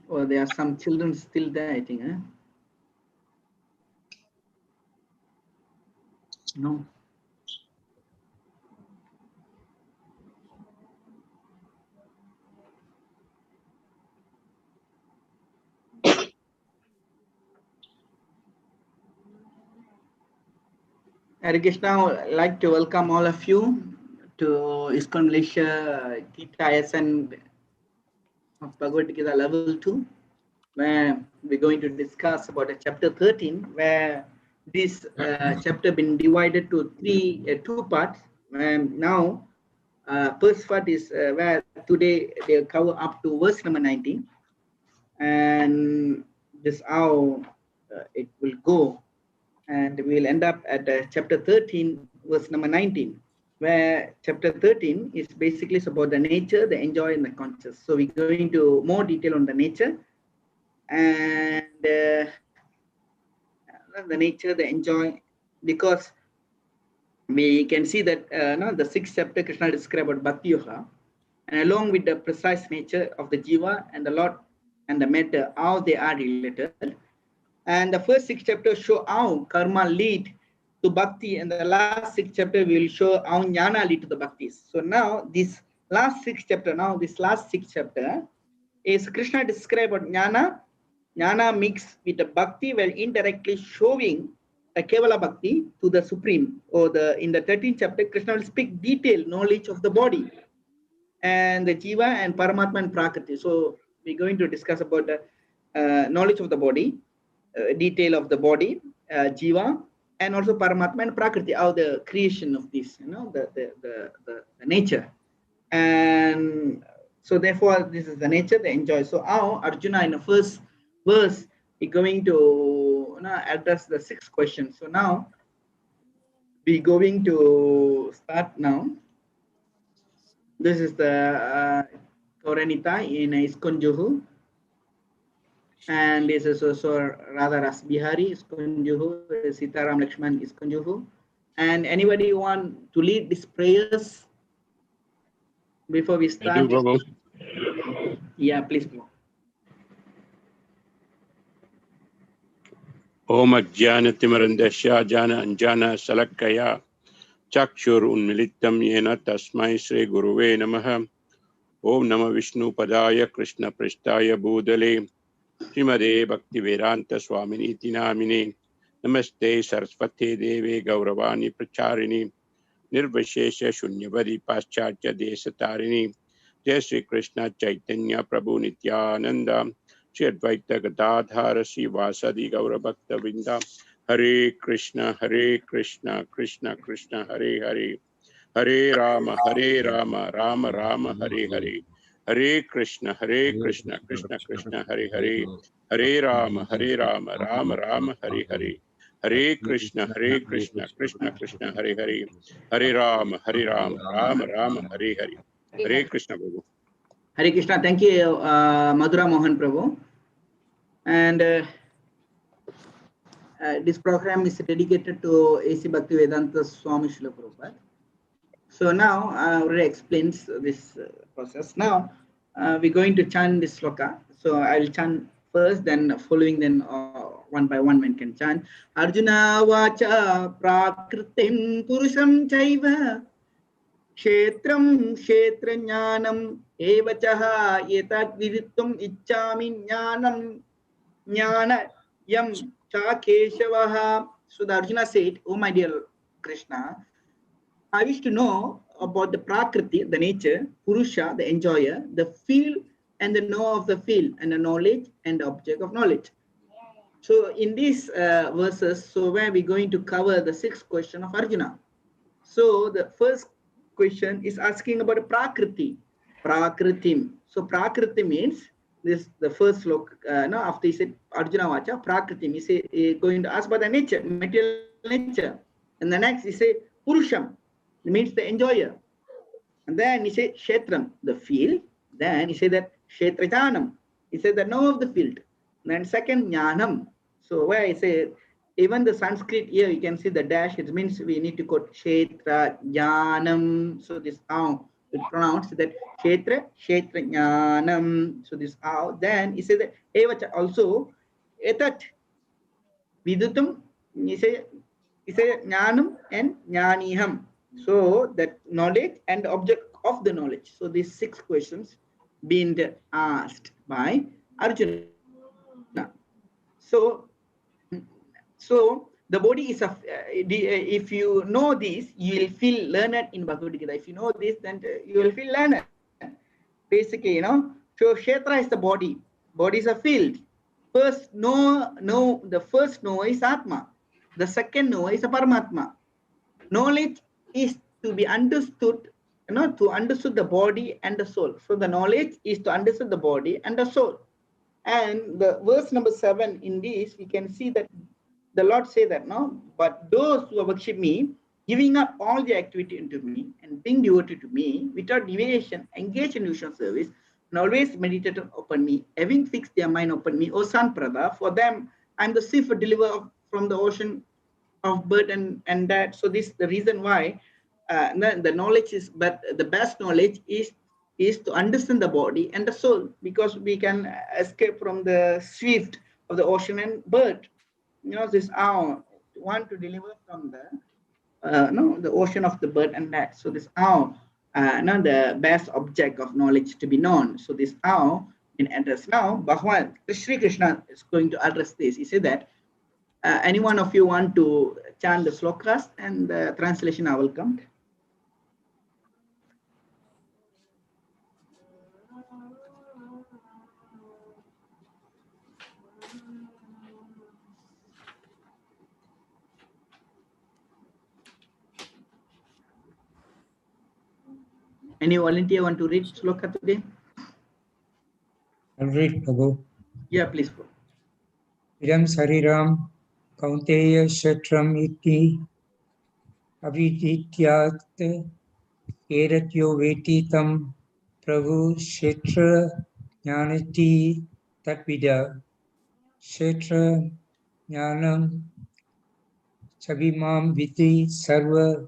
Oh, there are some children still there, I think. No. Hare Krishna, I'd like to welcome all of you to ISKCON Malaysia Gita SN of Bhagavad Gita level 2, where we're going to discuss about chapter 13, where this chapter been divided to two parts. Now, first part is where today they'll cover up to verse number 19, and this how it will go, and we'll end up at chapter 13, verse number 19, where chapter 13 is basically about the nature, the enjoy, and the conscious. So we're going to more detail on the nature, and the nature, the enjoy, because we can see that now the 6th chapter Krishna described about Bhakti Yoga, and along with the precise nature of the Jiva and the Lord and the matter, how they are related. And the first 6 chapters show how karma lead to bhakti, and the last 6 chapter will show how jnana lead to the bhaktis. So now this last 6 chapter, is Krishna described about jnana mixed with the bhakti, while indirectly showing a kevala bhakti to the supreme. Or in the 13th chapter, Krishna will speak detailed knowledge of the body and the jiva and paramatma and prakriti. So we're going to discuss about the knowledge of the body, detail of the body, jiva, and also paramatma and prakriti, how the creation of this, the nature. And so therefore this is the nature, the enjoy. So how Arjuna in the first verse is going to address the 6th question. So now we're going to start now. This is the Kauranita in ISKCON Juhu. And this is also Radha Ras Bihari, ISKCON Juhu, Sitaram Lakshman, ISKCON Juhu. And anybody want to lead these prayers before we start? I do, Prabhu. Yeah, please go. Om Ajnanatimurandasya Jana Anjana Salakaya Chakshur Unmilitam Yena Tasmai Sri Guruve Namaha. Om Nama Vishnu Padaya Krishna Prasthaya Bhudale Srimade Bhakti Vedanta Swaminiti Namine. Namaste Saraswate Deve Gauravani Pracharini Nirvashesha Shunyavadi Paschatya Desatarini. Jai Sri Krishna Chaitanya Prabhu Nityananda Shri Advaita Gadadhara Srivasadi Gaura Bhakta Vrinda. Hare Krishna Krishna Krishna Hare Hare, Hare Rama Rama Rama Hare Hare, Hare Krishna Krishna Krishna Hare Hare, Hare Rama Rama Hare Hare, Hare Krishna Krishna Krishna Hare Hare, Hare Rama Rama Hare Hare. Hare Krishna Prabhu. Hare Krishna. Thank you, Madhura Mohan Prabhu. And this program is dedicated to A.C. Bhaktivedanta Swami Srila Prabhupada. So now I already explained this process. Now we're going to chant this sloka. So I'll chant first, then following, then one by one one can chant. Arjuna vacha prakritim purusham chaiva kshetram kshetrajnanam evachaha etat vidittum ichchami jnanam jnana yam cha keshavaha. So the Arjuna said, "Oh my dear Krishna, I wish to know about the prakriti, the nature, purusha, the enjoyer, the feel and the know of the feel, and the knowledge and the object of knowledge." So in these verses, so where we're going to cover the 6th question of Arjuna. So the first question is asking about the prakriti, prakritim. So prakriti means this, the first sloka, after he said Arjuna vacha prakritim, he said going to ask about the nature, material nature. And the next he said purusham, it means the enjoyer. And then he said kshetram, the field. Then he said that kshetrajanam, he said the know of the field. And then second jnanam. So where I say even the Sanskrit here, you can see the dash, it means we need to quote kshetra jnanam. So this it pronounced that Kshetra, Kshetra Jnanam. So this how. Then he said that Evacha also etat vidutum. He said Jnanam and Jnaniham. So that knowledge and the object of the knowledge. So these 6 questions being asked by Arjuna. So so the body is a if you know this, you will feel learned in Bhagavad Gita. If you know this, then you will feel learned. Basically, so Kshetra is the body. Body is a field. First, the first no is Atma. The second no is a Paramatma. Knowledge is to be understood, to understood the body and the soul. So the knowledge is to understand the body and the soul. And the verse number 7 in this, we can see that the Lord say that, no, but those who worship me, giving up all their activity into me and being devoted to me without deviation, engage in usual service, and always meditate upon me, having fixed their mind upon me, O Son Prada, for them I'm the sea for deliver from the ocean of birth and that. So this is the reason why the knowledge is, but the best knowledge is to understand the body and the soul, because we can escape from the swift of the ocean and bird. This hour want to deliver from the the ocean of the bird and that. So this hour the best object of knowledge to be known. So this hour in address now Bhagwan Sri Krishna is going to address this. He said that any one of you want to chant the slokas and the translation I will come. Any volunteer want to read sloka today? I'll read, Prabhu. Yeah, please. Idam Sariram Kaunteya Shatram Iti Avidityat Eratyo Vetitam Prabhu Kshetra Jnanati Tatvida Kshetra Jnanam Sabimam Viti Sarva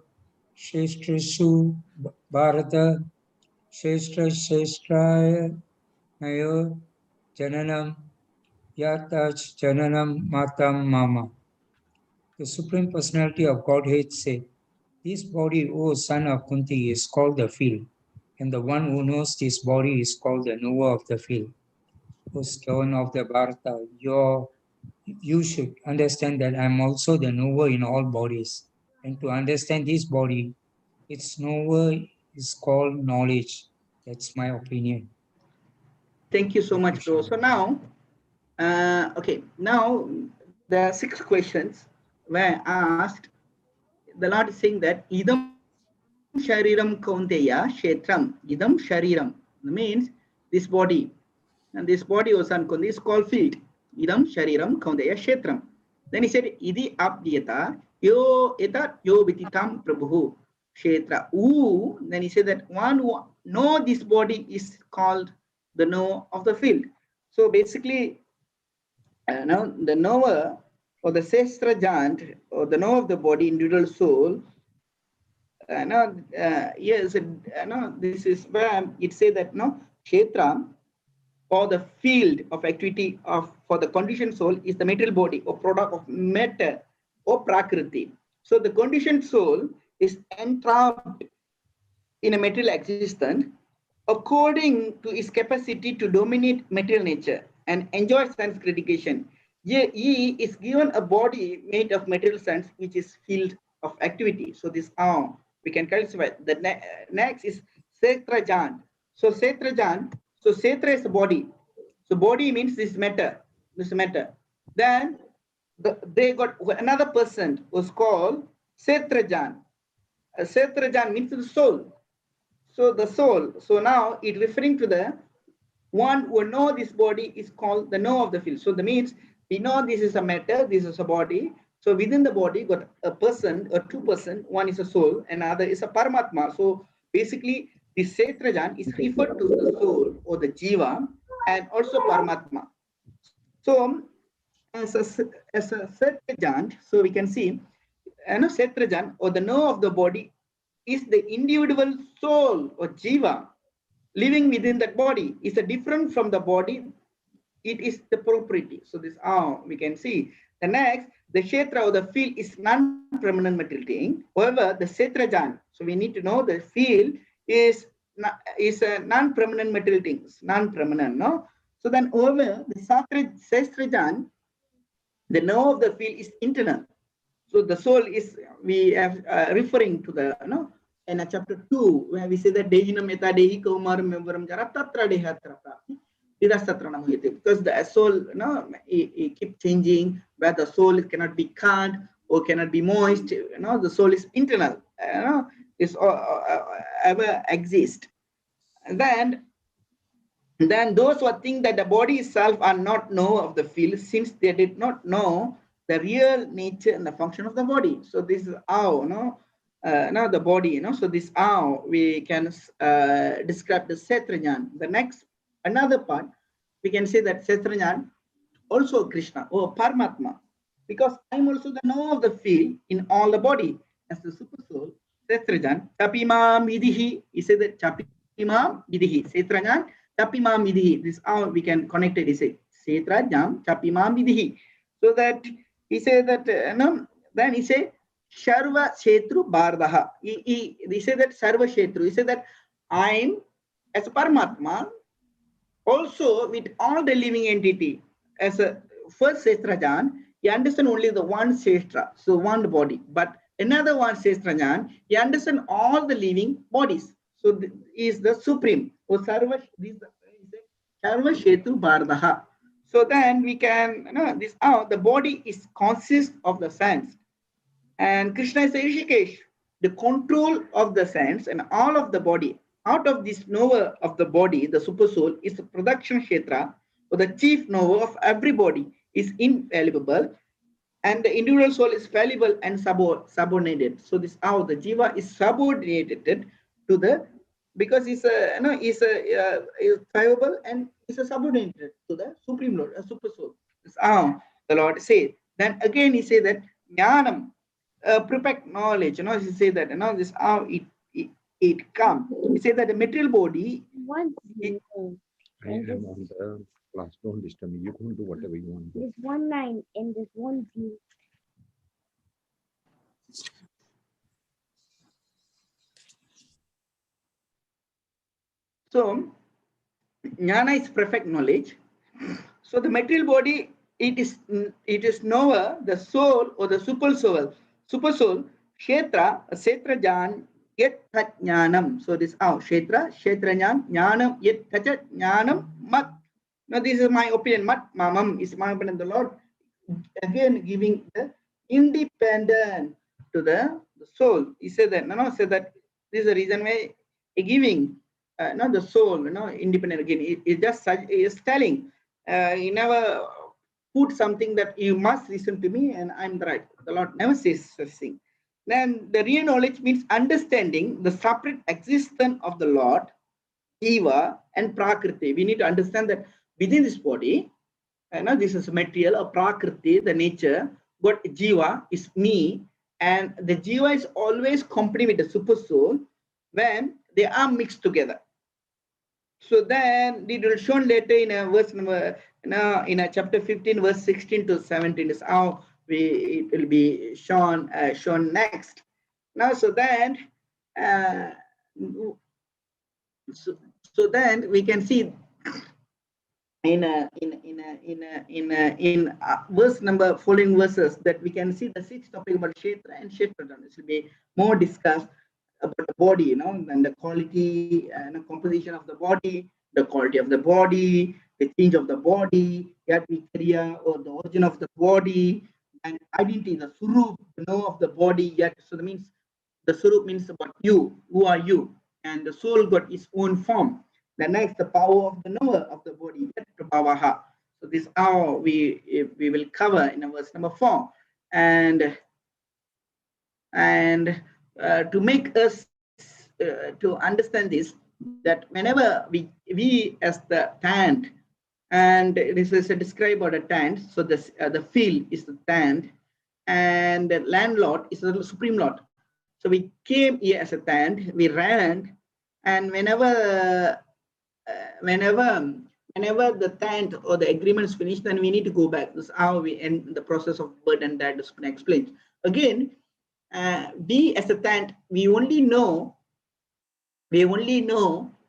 Shestresu Bharata Shestraya Nayo Jananam Yatach Jananam Matam Mama. The Supreme Personality of Godhead said, "This body, O son of Kunti, is called the field, and the one who knows this body is called the knower of the field." O stone of the Bharata, you should understand that I am also the knower in all bodies. And to understand this body, its knower is called knowledge. That's my opinion. Thank you so much, bro. So now, okay, now the 6 questions were asked. The Lord is saying that idam shariram kaunteya shetram. Idam shariram means this body. And this body was unconscious is called field. Idam shariram kaunteya shetram. Then he said, Idi abdiyata yo etat yo vititam prabhu shetra. Ooh. Then he said that one who know this body is called the know of the field. So basically, now the knower or the sestra jant or the know of the body, individual soul. Yes, this is where it says that kshetra or the field of activity of for the conditioned soul is the material body or product of matter or prakriti. So the conditioned soul is entrapped in a material existence according to its capacity to dominate material nature and enjoy sense gratification. He is given a body made of material sense, which is field of activity. So this we can classify. The next is Setrajan. So Setrajan, so Setra is the body. So body means this matter. Then they got another person was called Setrajan. Setrajan means the soul. So the soul. So now it referring to the one who know this body is called the know of the field. So that means we know this is a matter, this is a body. So within the body got a person or 2 person, one is a soul, another is a paramatma. So basically this Setrajan is referred to the soul or the jiva and also paramatma. So as a Setrajan, so we can see Setrajan or the know of the body is the individual soul or jiva living within that body. Is a different from the body. It is the property. So this how we can see. The next, the kshetra or the field is non-permanent material thing. However, the kshetrajan, so we need to know the field is a non-permanent material thing. It's non-permanent, no? So then however, the kshetrajan, the know of the field is internal. So the soul is, we have referring to the, in chapter 2, where we say that Dejina Meta Dehi Kaumaram Memvaram Jaratatra Dehatra Prapti. Because the soul, it keep changing, where the soul cannot be cut or cannot be moist, the soul is internal, is ever exist. And then those who think that the body itself are not know of the field, since they did not know the real nature and the function of the body. So this is how, now the body, so this how we can describe the Kshetrajan. The next, another part, we can say that Kshetrajan also Krishna or Paramatma, because I'm also the know of the field in all the body as the super soul. Kshetrajan, Chapimam Vidihi, he said that Chapimam Vidihi, Kshetrajan, Chapimam Vidihi. This is how we can connect it. He said Kshetrajam, Chapimam Vidihi. So that he said that, then he said Sharva Shetru Bhardaha. He said that Sarva Shetru. He said that I'm as a Paramatma, also with all the living entity. As a first Kshetrajan, he understand only the one Kshetra, so one body. But another one Kshetrajan, he understand all the living bodies. So he is the supreme. So Sarva, this Sarva Shetru Bhardaha. So then we can, this how the body is consists of the sense. And Krishna is the Rishikesh, the control of the sense and all of the body. Out of this knower of the body, the super soul, is the production kshetra, or the chief knower of every body, is infallible, and the individual soul is fallible and subordinated. So this how the jiva is subordinated to the, because it's a, is fallible and is a subordinated to the supreme Lord, a super soul. This how the Lord says. Then again he says that jnanam, perfect knowledge, he say that, this how it comes. He say that the material body. I am on the class. Don't disturb me. You can do whatever you want. There's one line and there's one view. So jnana is perfect knowledge. So the material body, it is knower, the soul or the super soul, kshetra, kshetrajan, yet jnanam. So this how kshetra, kshetrajan, jnanam, yet jnanam, mat. Now this is my opinion. Mat mamam is my opinion. The Lord again giving the independent to the soul. He said that, said that this is the reason why he giving, not the soul, independent again. It just is telling. He never put something that you must listen to me and I'm the right. The Lord never says such thing. Then the real knowledge means understanding the separate existence of the Lord, Jiva, and Prakriti. We need to understand that within this body, this is material, or Prakriti, the nature, but Jiva is me, and the Jiva is always accompanied with the super soul when they are mixed together. So then it will shown later in a verse number, in a chapter 15, verse 16 to 17 is how it will be shown next. Now, so then, so then we can see in verse number following verses that we can see the sixth topic about Kshetra and Kshetrajan. This will be more discussed about the body, and the quality and the composition of the body, the quality of the body, the change of the body, yet kriya or the origin of the body, and identity, the surup, of the body. Yet, so that means the surup means about you, who are you, and the soul got its own form. The next, the power of the knower of the body, yet prabhavaha. So this is how we will cover in verse number 4, and to make us to understand this, that whenever we as the tent, and this is a describe about a tent, so this the field is the tent, and the landlord is the supreme lord. So we came here as a tent, we ran, and whenever the tent or the agreement is finished, then we need to go back. This is how we end the process of birth and that has been explained. Again, we as a tent, we only know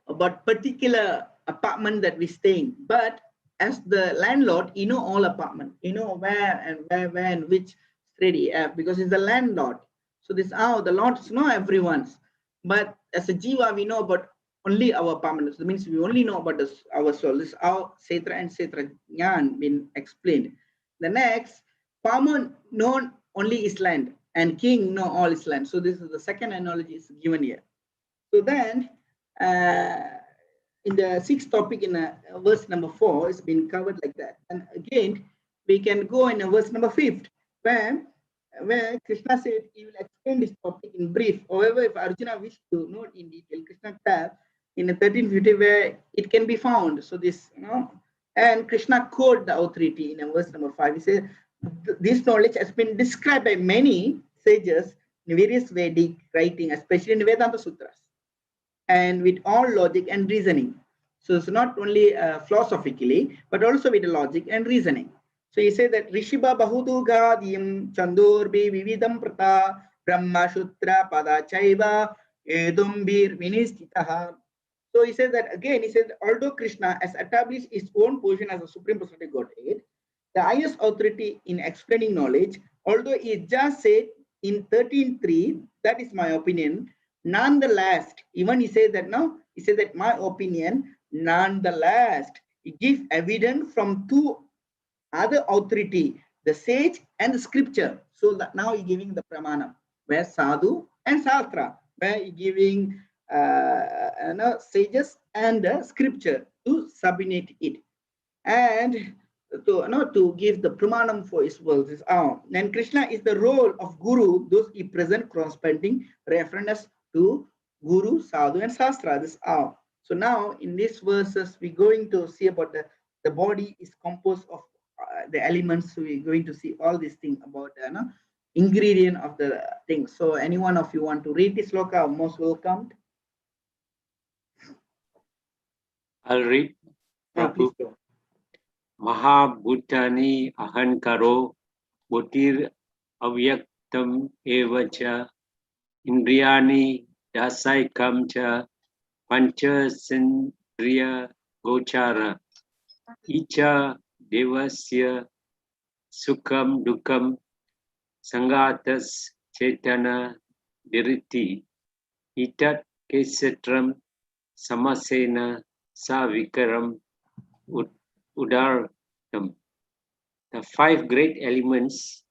about particular apartment that we're staying. But as the landlord, you know all apartment, you know where and which street you have, because it's the landlord. So this how the lords know everyone's. But as a jiva, we know about only our apartment. So that means we only know about this, our soul. This is how Setra and Setra Jnana been explained. The next, farmer known only his land and king know all his land. So this is the second analogy is given here. So then, in the sixth topic in verse number 4, it's been covered like that. And again, we can go in verse number 5, where Krishna said he will explain this topic in brief. However, if Arjuna wished to note in detail, Krishna tab in the 1350 where it can be found. So this, and Krishna quote the authority in verse number 5. He says, this knowledge has been described by many sages in various Vedic writing, especially in Vedanta Sutras, and with all logic and reasoning. So it's not only philosophically, but also with logic and reasoning. So he said that Rishiba Bahudugadiyam Chandorbi Vividam Prata Brahma Shutra Pada Chaiva Edumbir Vinistitaha. So he says that again, he said, although Krishna has established his own position as a Supreme Personality Godhead, the highest authority in explaining knowledge, although he just said in 13.3, that is my opinion, nonetheless, even he said that now, he said that my opinion, nonetheless, he gives evidence from two other authority, the sage and the scripture. So that now he's giving the pramana, where sadhu and shastra, where he's giving sages and the scripture to subordinate it, and to give the pramanam for his words is and Krishna is the role of guru, those he present corresponding reference to guru, sadhu and shastra. This so now in these verses we're going to see about the body is composed of the elements. So we're going to see all these things about ingredient of the things. So any one of you want to read this sloka, most welcomed. I'll read. Please go. Mahabhutani ahankaro butir avyaktam evacha indriyani dasaikam cha pancha sindriya gochara icha devasya sukham dukam sangatas chetana diriti itat kesatram samasena savikaram udartam. The five great elements: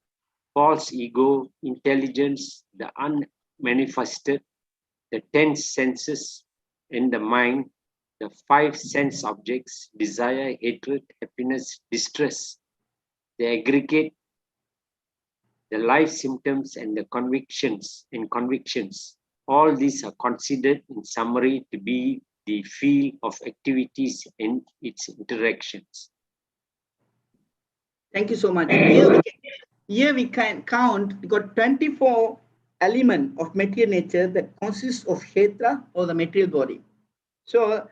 false ego, intelligence, the unmanifested, the 10 senses, and the mind, the 5 sense objects: desire, hatred, happiness, distress, the aggregate, the life symptoms, and the convictions. All these are considered in summary to be the field of activities and its interactions. Thank you so much. Here we can count, we got 24 elements of material nature that consists of kshetra or the material body. So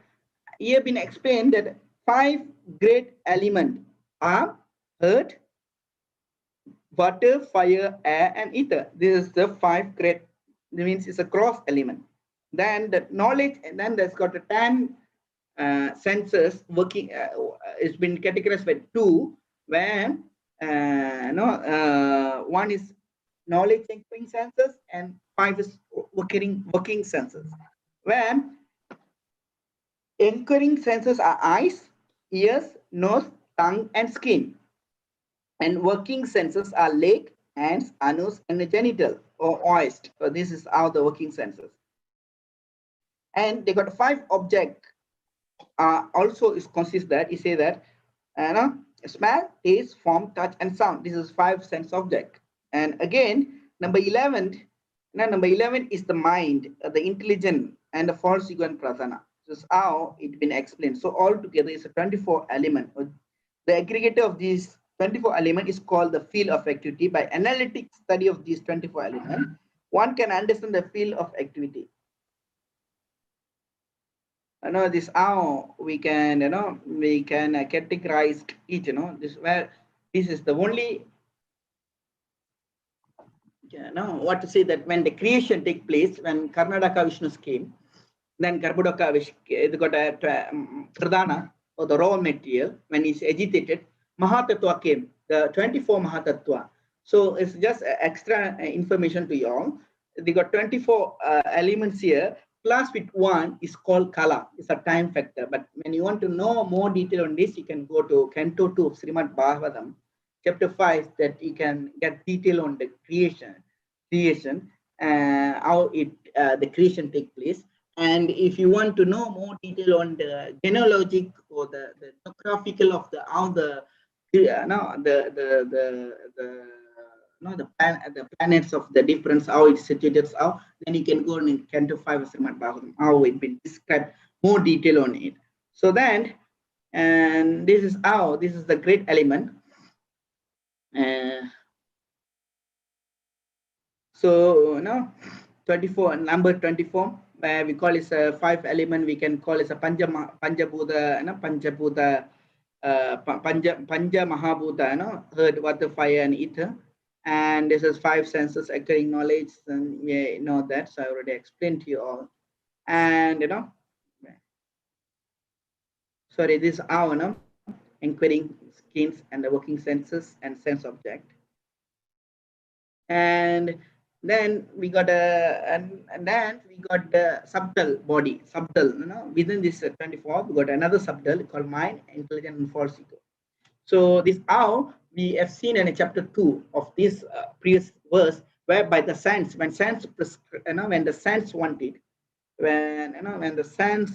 here been explained that 5 great elements are earth, water, fire, air, and ether. This is the 5 great, that means it's a cross element. Then the knowledge, and then there's got the 10 senses working, it's been categorized by 2, where one is knowledge anchoring senses and 5 is working senses. Where anchoring senses are eyes, ears, nose, tongue, and skin. And working senses are leg, hands, anus, and the genital or oist. So this is how the working senses. And they got 5 objects. Also is consist that you say that smell, taste, form, touch, and sound. This is 5 sense object. And again, number 11 is the mind, the intelligent, and the false ego and pradhana. This is how it's been explained. So all together is a 24 element. The aggregator of these 24 elements is called the field of activity. By analytic study of these 24 elements, one can understand the field of activity. This how we can categorize it. This is the only what to say, that when the creation take place, when Karnataka Vishnu came, then Garbhodaka it got a Pradhana, or the raw material. When it's agitated, Mahatattva came, the 24 Mahatattva. So it's just extra information to you all. They got 24 elements here, plus with one is called Kala. It's a time factor. But when you want to know more detail on this, you can go to Canto 2 of Srimad Bhagavatam, chapter 5, that you can get detail on the creation, how the creation take place. And if you want to know more detail on the genealogic or the geographical of the how the planets of the difference, how it's situated, how, then you can go in Canto 5 of Srimad Bhagavatam, how it been described more detail on it. So then, and this is how, this is the great element. So 24, number 24, where we call it a 5 element, we can call it a Panjabhuta, Panjabhuta, Panja Mahabhuta, earth, water, fire, and ether. And this is 5 senses acquiring knowledge, and we know that. So I already explained to you all. And sorry, this is our inquiring skins and the working senses and sense object. And then we got and then we got the subtle body, within this 24, we got another subtle called mind, intelligent, and false ego. So this how we have seen in chapter 2 of this previous verse, whereby the sense, when sense when the sense wanted, when the sense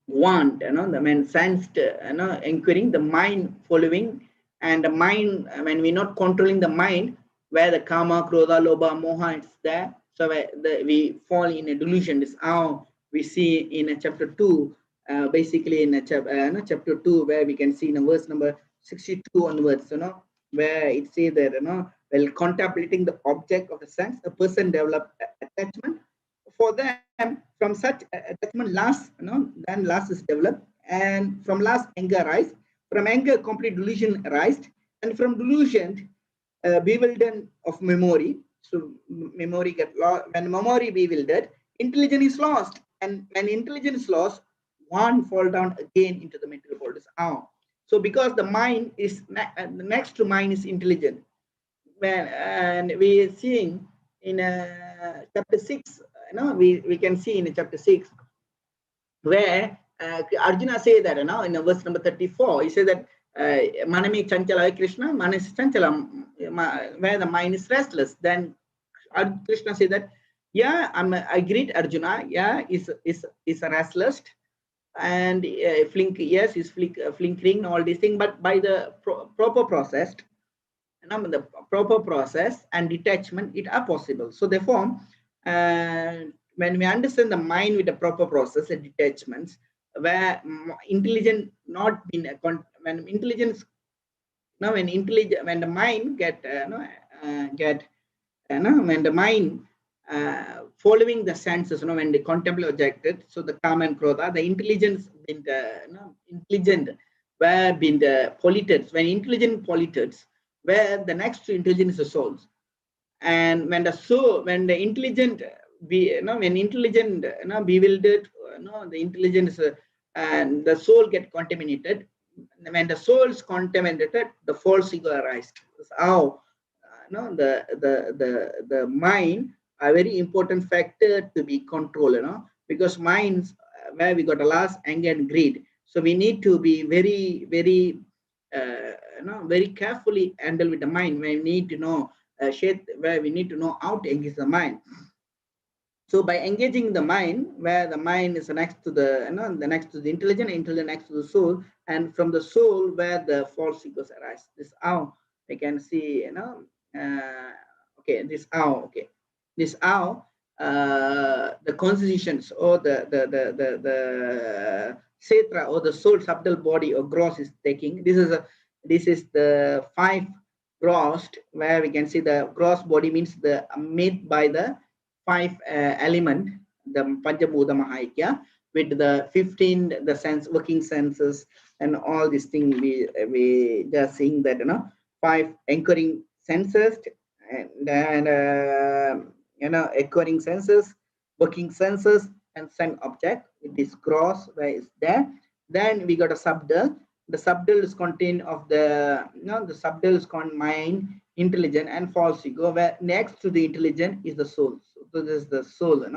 want, the when sensed, inquiring, the mind following, and the mind, when we're not controlling the mind, where the kama, krodha, lobha, moha is there, so we fall in a delusion. This is how we see in chapter 2, basically in chapter 2, where we can see in verse number 62 onwards, where it says that while contemplating the object of the sense, a person develops attachment for them. From such attachment, lust, then lust is developed, and from lust anger arise, from anger complete delusion arise, and from delusion bewilderment of memory. So memory get lost. When memory bewildered, intelligence is lost, and when intelligence is lost, one fall down again into the material world. So because the mind is next to mind is intelligent, and we are seeing in chapter 6, we can see in chapter 6 where Arjuna say that in verse number 34, he says that Manami Chanchala Krishna, Manas Chanchala, where the mind is restless. Then Krishna say that, yeah, I greet Arjuna, yeah, is restless, and yes, is flickering, all these things, but by the proper process, the proper process and detachment, it are possible. So therefore, when we understand the mind with the proper process and detachments, where intelligence not been when intelligence when the mind when the mind following the senses, when they contemplate objected, so the kama and krodha, the intelligence been intelligent where been the polluted, when intelligent polluted, where the next to intelligence is the souls. And when the soul, when the intelligent when intelligent bewildered, the intelligence and the soul get contaminated. When the soul is contaminated, the false ego arises. That's how the mind a very important factor to be controlled, because minds where we got a last anger and greed. So we need to be very, very very carefully handle with the mind. We need to know where we need to know how to engage the mind. So by engaging the mind, where the mind is next to the the next to the intelligent next to the soul, and from the soul where the false egos arise. This how we can see, okay, this how, okay, this how the constitutions or the setra or the soul subtle body or gross is taking. This is the 5 grossed, where we can see the gross body means the made by the 5 element, the Panchabhuta Mahayakya, with the 15 the sense working senses and all these things. We just seeing that 5 anchoring senses, and then occurring senses, working senses, and sun object with this gross where is there. Then we got a subdual. The subdual is contained of the the subdual is called mind, intelligent, and false ego, where next to the intelligent is the soul. So this is the soul. It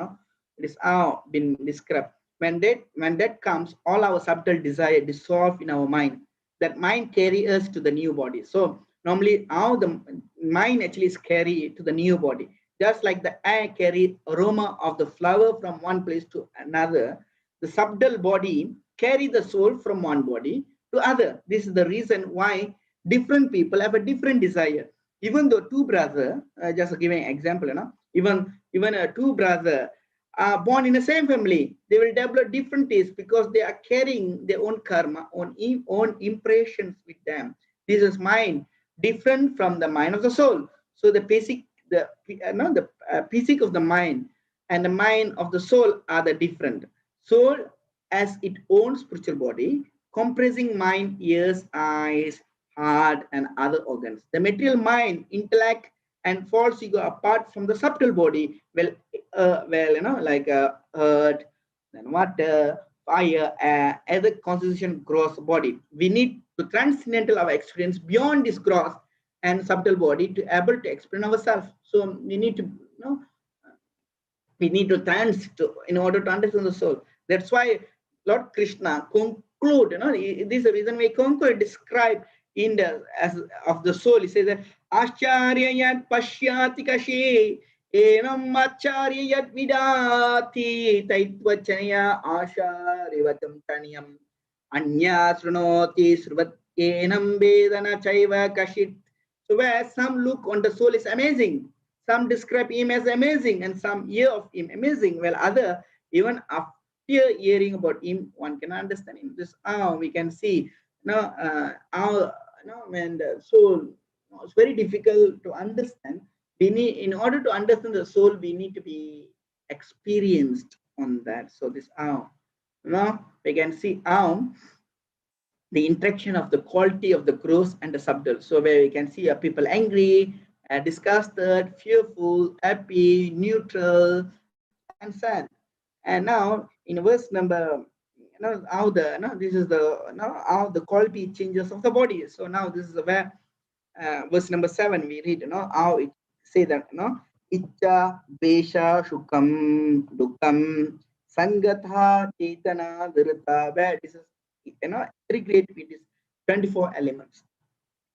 is how been described. When that comes, all our subtle desire dissolve in our mind. That mind carry us to the new body. So normally how the mind actually is carried to the new body, just like the air carry aroma of the flower from one place to another. The subtle body carry the soul from one body to other. This is the reason why different people have a different desire. Even though two brother, just giving an example, even a two brother are born in the same family, they will develop different tastes because they are carrying their own karma, own impressions with them. This is mind different from the mind of the soul. So the basic, physic of the mind and the mind of the soul are the different. Soul as its own spiritual body, comprising mind, ears, eyes, heart, and other organs. The material mind, intellect, and false ego apart from the subtle body. Like earth, then water, fire, as a constitution gross body. We need to transcendental our experience beyond this gross and subtle body to able to explain ourselves. So we need to we need to trans to in order to understand the soul. That's why Lord Krishna conclude, this is the reason we conclude describe in the as of the soul. He says that Acharya yat pashyati kashe enam acharya yat vidati taitvachaya asharivatam taniyam anya srunoti sruvat enam vedana chaiva kashit. So where some look on the soul is amazing, some describe him as amazing, and some hear of him amazing, while other, even after hearing about him, one can understand him. This how we can see, how when the soul, it's very difficult to understand. We need, in order to understand the soul, we need to be experienced on that. So this how, we can see how the interaction of the quality of the gross and the subtle. So where we can see people angry, disgusted, fearful, happy, neutral, and sad. And now in verse number, how the this is the how the quality changes of the body. So now this is where verse number 7 we read, how it say that, Icha, Besha, Shukam, Dukam, Sangatha, Chetana, Dhirata, where this is, very great with this 24 elements.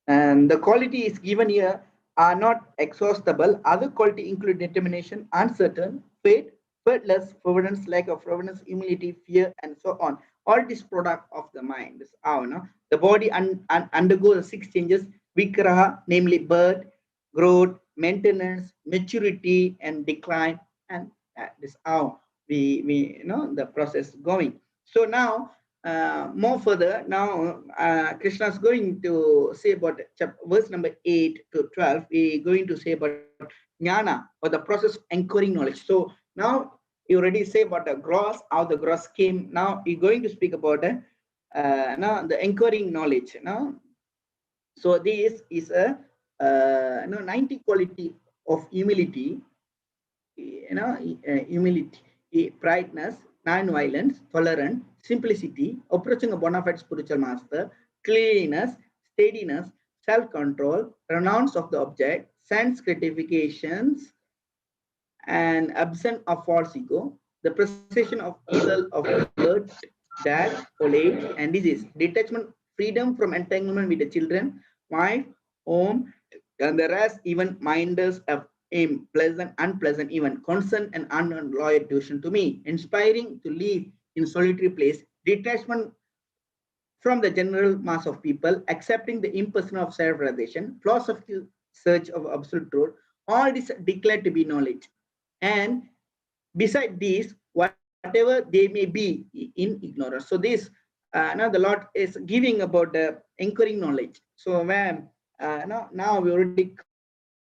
And the quality is given here are not exhaustible. Other quality include determination, uncertain, fate, faithless, forbearance, lack of forbearance, humility, fear, and so on. All this product of the mind. This how, the body undergoes the 6 changes: vikraha, namely birth, growth, maintenance, maturity, and decline. And this how we the process going. So now more further, now Krishna is going to say about verse number 8 to 12. We're going to say about jnana, or the process of anchoring knowledge. So now you already say about the gross, how the gross came. Now you're going to speak about now the anchoring knowledge. So this is a 90 quality of humility, humility, brightness, non-violence, tolerance, simplicity, approaching a bona fide spiritual master, cleanliness, steadiness, self-control, renounce of the object, sense gratifications, and absence of false ego, the precision of evil of birth, death, old age, and disease, detachment, freedom from entanglement with the children, wife, home, and the rest, even minders of aim, pleasant, unpleasant, even concern and unloyal devotion to me, inspiring to live in solitary place, detachment from the general mass of people, accepting the impersonal of self-realization, philosophical search of absolute truth, all this declared to be knowledge. And beside this, whatever they may be in ignorance. So this now the Lord is giving about the anchoring knowledge. So when now we already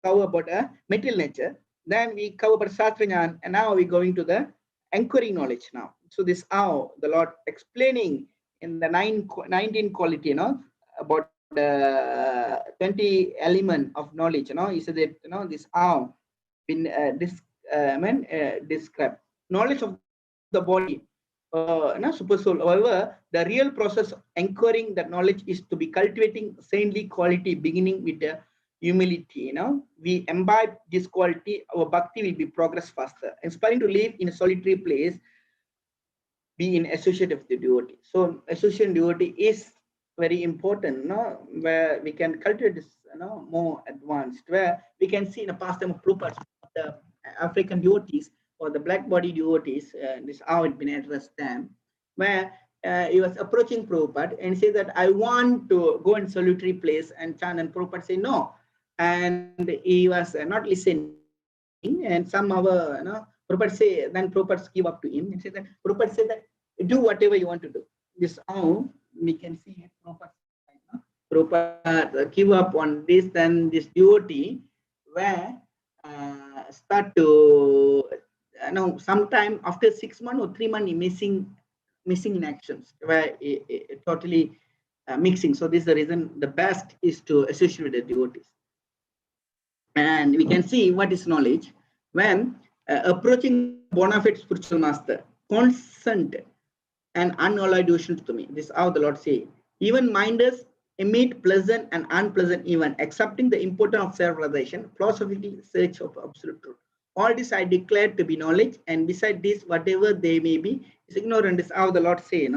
cover about material nature. Then we cover about Satriyan, and now we're going to the anchoring knowledge now. So this how the Lord explaining in the 19 quality, about 20 element of knowledge. He said that this how been described knowledge of the body. Super soul. However, the real process of anchoring that knowledge is to be cultivating saintly quality, beginning with the humility. We imbibe this quality, our bhakti will be progress faster. Inspiring to live in a solitary place, be in association with the devotee. So association devotee is very important, where we can cultivate this, more advanced, where we can see in the past time of Prabhupada, the African devotees or the black body devotees, this how it been addressed them, where he was approaching Prabhupada and say that I want to go in solitary place and chant, and Prabhupada say no, and he was not listening, and somehow Prabhupada say, then Prabhupada give up to him and say that Prabhupada said that do whatever you want to do. This how we can see Prabhupada give up on this, then this devotee where start to sometime after 6 months or 3 months missing in actions, where it totally mixing. So this is the reason the best is to associate with the devotees. And we can see what is knowledge when approaching bona fide spiritual master, constant and unalloyed devotion to me. This is how the Lord say. Even minders emit pleasant and unpleasant even, accepting the importance of self-realization, philosophical search of absolute truth. All this I declare to be knowledge, and beside this, whatever they may be, is ignorant. This is how the Lord say,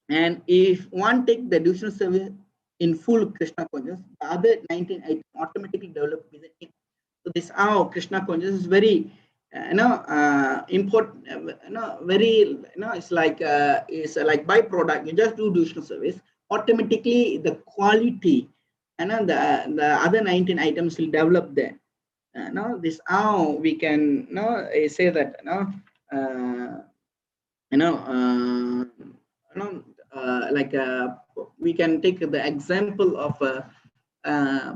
And if one take the devotional service in full Krishna consciousness, the other 19 items automatically develop within him. So this how Krishna consciousness is very important, very, it's like byproduct. You just do devotional service, automatically the quality and the other 19 items will develop there. This how we can say that we can take the example of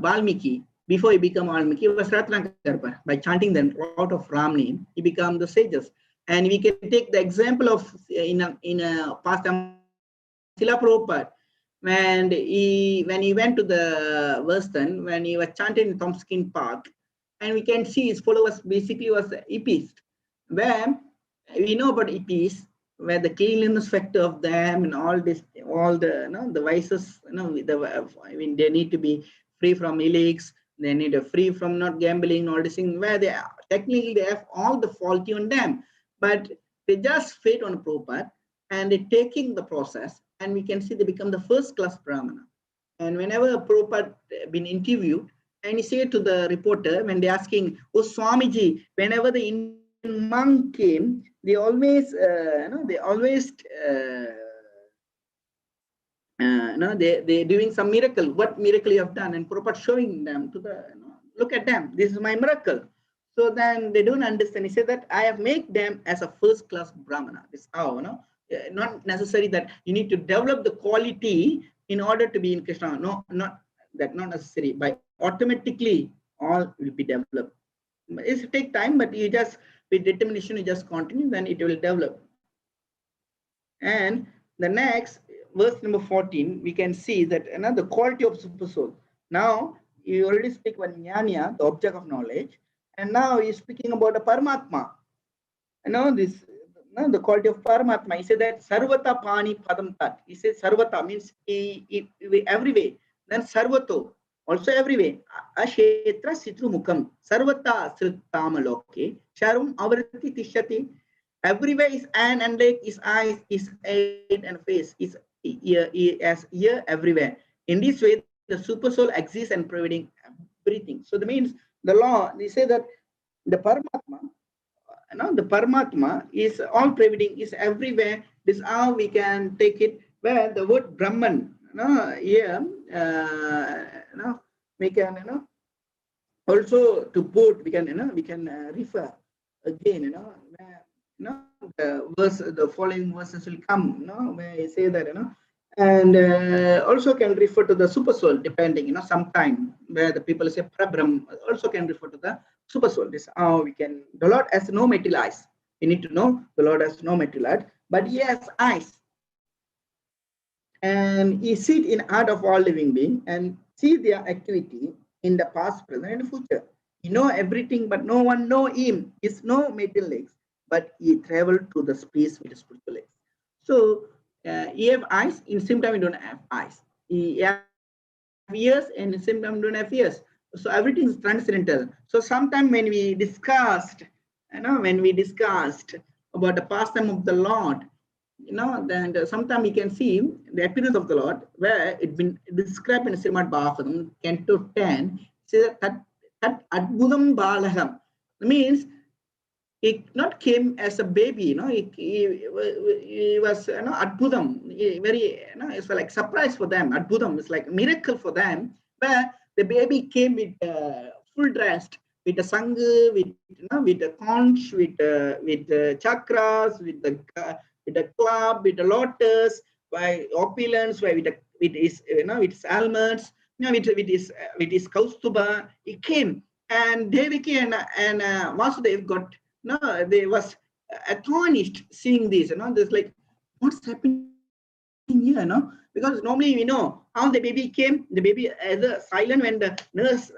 Valmiki. Before he became Valmiki, he was Ratnakarpa. By chanting the lot of Ram name, he became the sages. And we can take the example of in a past time Srila Prabhupada, when he went to the Western, when he was chanting in Tomskin Park, and we can see his followers basically was hippies, where we know about hippies, where the cleanliness factor of them and all this, all the vices, they need to be free from illeaks, they need to free from not gambling, all this thing, where they technically they have all the faulty on them, but they just fit on Prabhupada and they're taking the process, and we can see they become the first class Brahmana. And whenever Prabhupada been interviewed, and he said to the reporter when they're asking, oh Swamiji, whenever the Indian monk came, they're doing some miracle. What miracle you have done? And Prabhupada showing them to the, look at them, this is my miracle. So then they don't understand. He said that I have made them as a first class Brahmana. This is how, not necessary that you need to develop the quality in order to be in Krishna. No, not necessary. By automatically all will be developed. It will take time, but you just with determination you just continue, then it will develop. And the next verse number 14, we can see that the quality of super soul. Now you already speak about Jnana, the object of knowledge, and now he's speaking about a Paramatma. The quality of Paramatma. He said that Sarvata Pani Padam Tat. He says Sarvata means every way. Then Sarvato, also every way. Ashetra Sitru Mukam. Sarvata Sritamaloke. Sharum Avarati Tishyati. Everywhere is an and leg, is eyes, is head and face, is ear everywhere. In this way, the super soul exists and pervading everything. So that means the law, they say that the Paramatma is all pervading, is everywhere. This is how we can take it, where the word Brahman, here, we can, also to put, we can refer again, the following verses will come, where I say that, And also can refer to the super soul, depending, sometime where the people say Prabram also can refer to the super soul. This is how we can, the Lord has no material eyes. We need to know the Lord has no material eyes, but he has eyes. And he sees in heart of all living beings and see their activity in the past, present, and future. He know everything, but no one know him. He has no material legs, but he traveled through the space with the spiritual legs. So he have eyes, in the same time he don't have eyes. He have ears, and in the same time don't have ears. So everything is transcendental. So sometime when we discussed about the pastime of the Lord, then sometimes we can see the appearance of the Lord, where it's been described in Srimad Bhagavatam, Canto 10, says that Adbudam Balaham. Means he not came as a baby, he was, Adbudam, very, it's like surprise for them. Adbudam is like a miracle for them, where the baby came with full dressed, with a sangha, with a conch, with chakras, with the club, with the lotus, by opulence, with his almonds, with his kaustuba, he came, and Devaki and Vasudev got, they was astonished seeing this, there's like, what's happening here, because normally we know how the baby came, the baby as a silent when the nurse,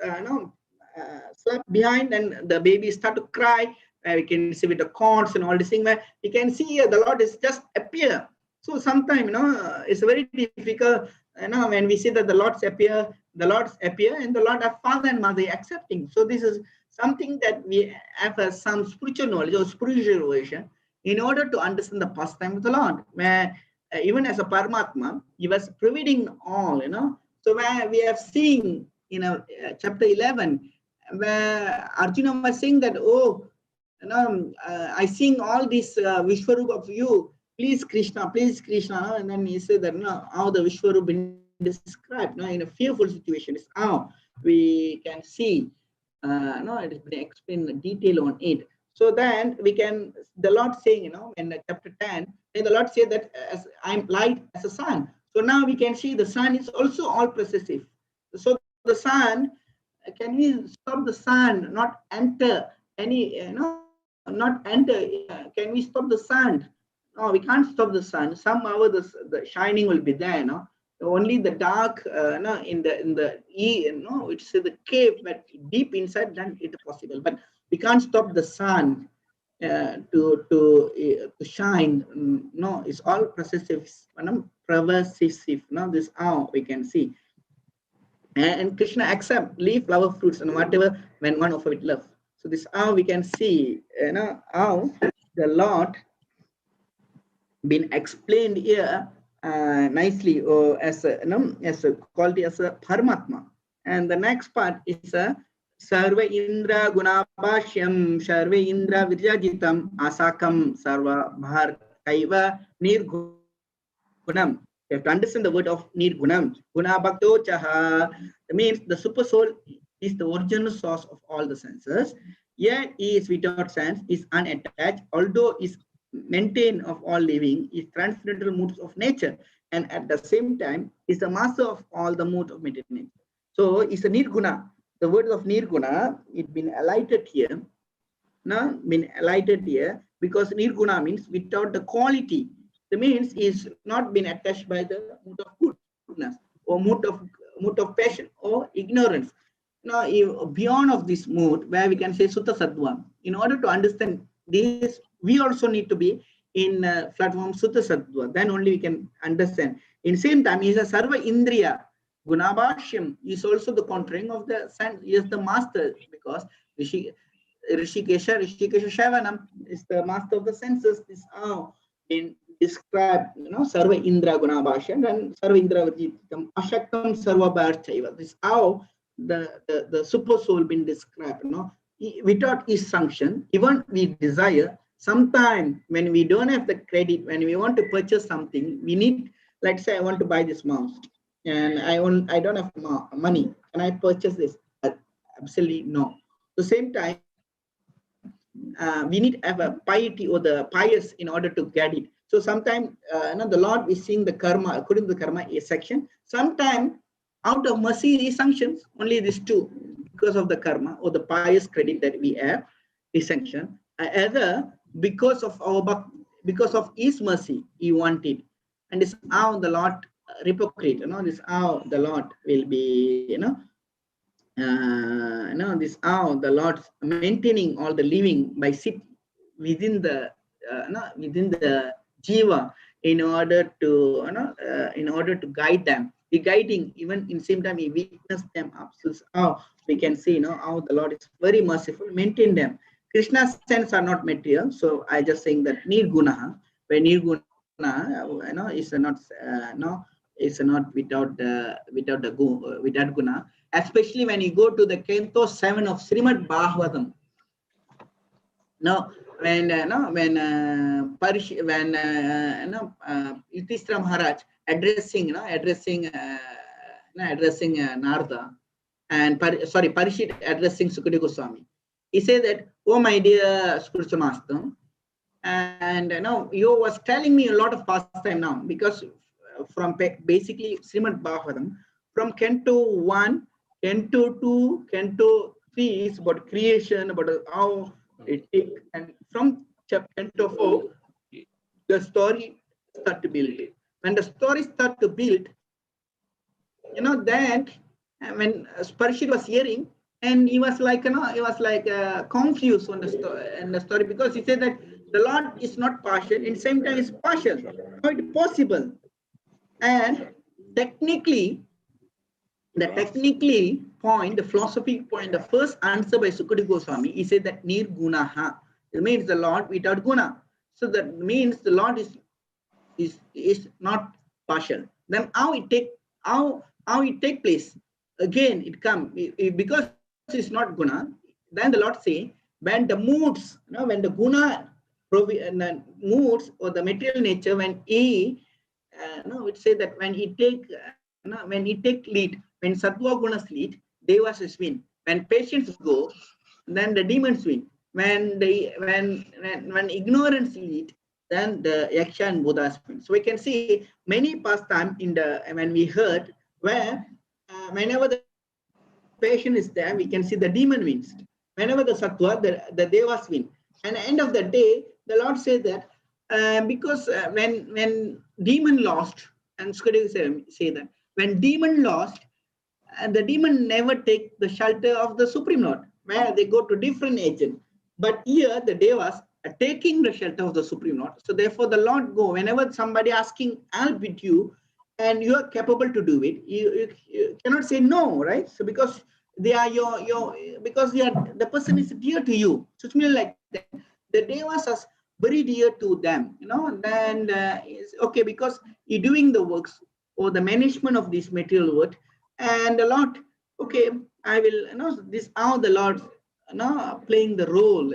slept behind, and the baby start to cry. We can see with the cords and all this thing, where you can see here the Lord is just appear. So sometimes, it's very difficult, when we see that the Lord's appear, and the Lord have father and mother accepting. So this is something that we have some spiritual knowledge or spiritual relation in order to understand the pastime of the Lord, where even as a Paramatma, he was providing all, So where we have seen in chapter 11, where Arjuna was saying that, oh, I sing all this Vishwarup of you, please Krishna, and then he said that, how the Vishwarup been described, in a fearful situation is how we can see, it has been explained in detail on it. So then we can, the Lord saying, in chapter 10, the Lord said that as I'm light as a sun. So now we can see the sun is also all possessive. So the sun, can we stop the sun, not enter any, not enter, can we stop the sun? No, we can't stop the sun. Somehow the shining will be there, only the dark, in the it's the cave, but deep inside, then it is possible. But we can't stop the sun to shine. No, it's all processive, pervasive. This is how we can see. And Krishna accept leaf, flower, fruits, and whatever when one offer with love. So this is how we can see, how the Lord been explained here nicely, as a quality as a Paramatma. And the next part is a Sarva Indra Gunabhashyam Sarva Indra Virjajitam Asakam Sarva Bhar Kaiva Nirgunam. You have to understand the word of Nirgunam. Gunabhakto Chaha means the super soul is the original source of all the senses. Yet he is without sense, is unattached, although is maintain of all living, is transcendental moods of nature, and at the same time is the master of all the moods of material nature. So it's a nirguna. The word of nirguna, it's been alighted here, because nirguna means without the quality. The means is not been attached by the mood of goodness or mood of passion or ignorance. Now, beyond of this mood, where we can say Sutta Sattva, in order to understand this, we also need to be in platform Sutta Sattva. Then only we can understand. In the same time, he is a Sarva Indriya. Gunabhashyam is also the contraring of the sense. He is the master, because Rishikesha Shavanam is the master of the senses. This is how in describe, Sarva Indra Gunabhashyam and Sarva Indra Vajitam Ashaktam Sarva Bharchaiva. This is how the super soul been described. Without his sanction, even we desire, sometime when we don't have the credit, when we want to purchase something, we need, let's say I want to buy this mouse and I don't have money. Can I purchase this? Absolutely no. At the same time, we need to have a piety or the pious in order to get it. So sometimes the Lord is seeing the karma according to the karma section. Sometimes out of mercy he sanctions only these two because of the karma or the pious credit that we have. He sanctioned. Either because of because of his mercy he wanted, and this how the Lord hypocrite. This how the Lord will be. This how the Lord maintaining all the living by sit within the within the jiva in order to guide them. He guiding even in same time he witness them up. So how we can see how the Lord is very merciful, maintain them. Krishna's sense are not material, so I just saying that nirguna, when nirguna is not is not without guna, especially when you go to the canto 7 of Srimad Bhagavatam. Now, when Yudhishthira Maharaj addressing Narada, and Parishit addressing Sukadeva Goswami, he said that, "Oh my dear spiritual master, and you was telling me a lot of pastime now, because from basically Srimad Bhagavatam, from Canto 1, Canto 2, Canto 3 is about creation, about how it take, and from Canto 4, the story start to build it. When the story start to build, then when Parishit was hearing, and he was like, confused on the story, because he said that the Lord is not partial, in same time is partial. How it possible? And technically, the philosophy point, the first answer by Sukadeva Goswami, he said that nirgunaha. It means the Lord without guna. So that means the Lord is not partial. Then how it take place? Again, it come because it's not guna. Then the Lord say, when the moods, when the guna moods or the material nature, when he it say that when he take lead, when sattva gunas lead, devas is win. When patients go, then the demons win. When ignorance lead, then the yaksha and buddhas win. So we can see many pastime in the when we heard where whenever the patient is there, we can see the demon wins. Whenever the sattva, the devas win. And at the end of the day, the Lord said that because when demon lost, and Sukadeva say that when demon lost, and the demon never take the shelter of the Supreme Lord, where they go to different agent. But here the devas are taking the shelter of the Supreme Lord. So therefore the Lord go, whenever somebody asking help with you, and you are capable to do it, you cannot say no, right? So because they are because the person is dear to you. So it's like that. The devas are very dear to them, and it's okay because you're doing the works or the management of this material world, and the Lord, okay, I will, this how the Lord, playing the role,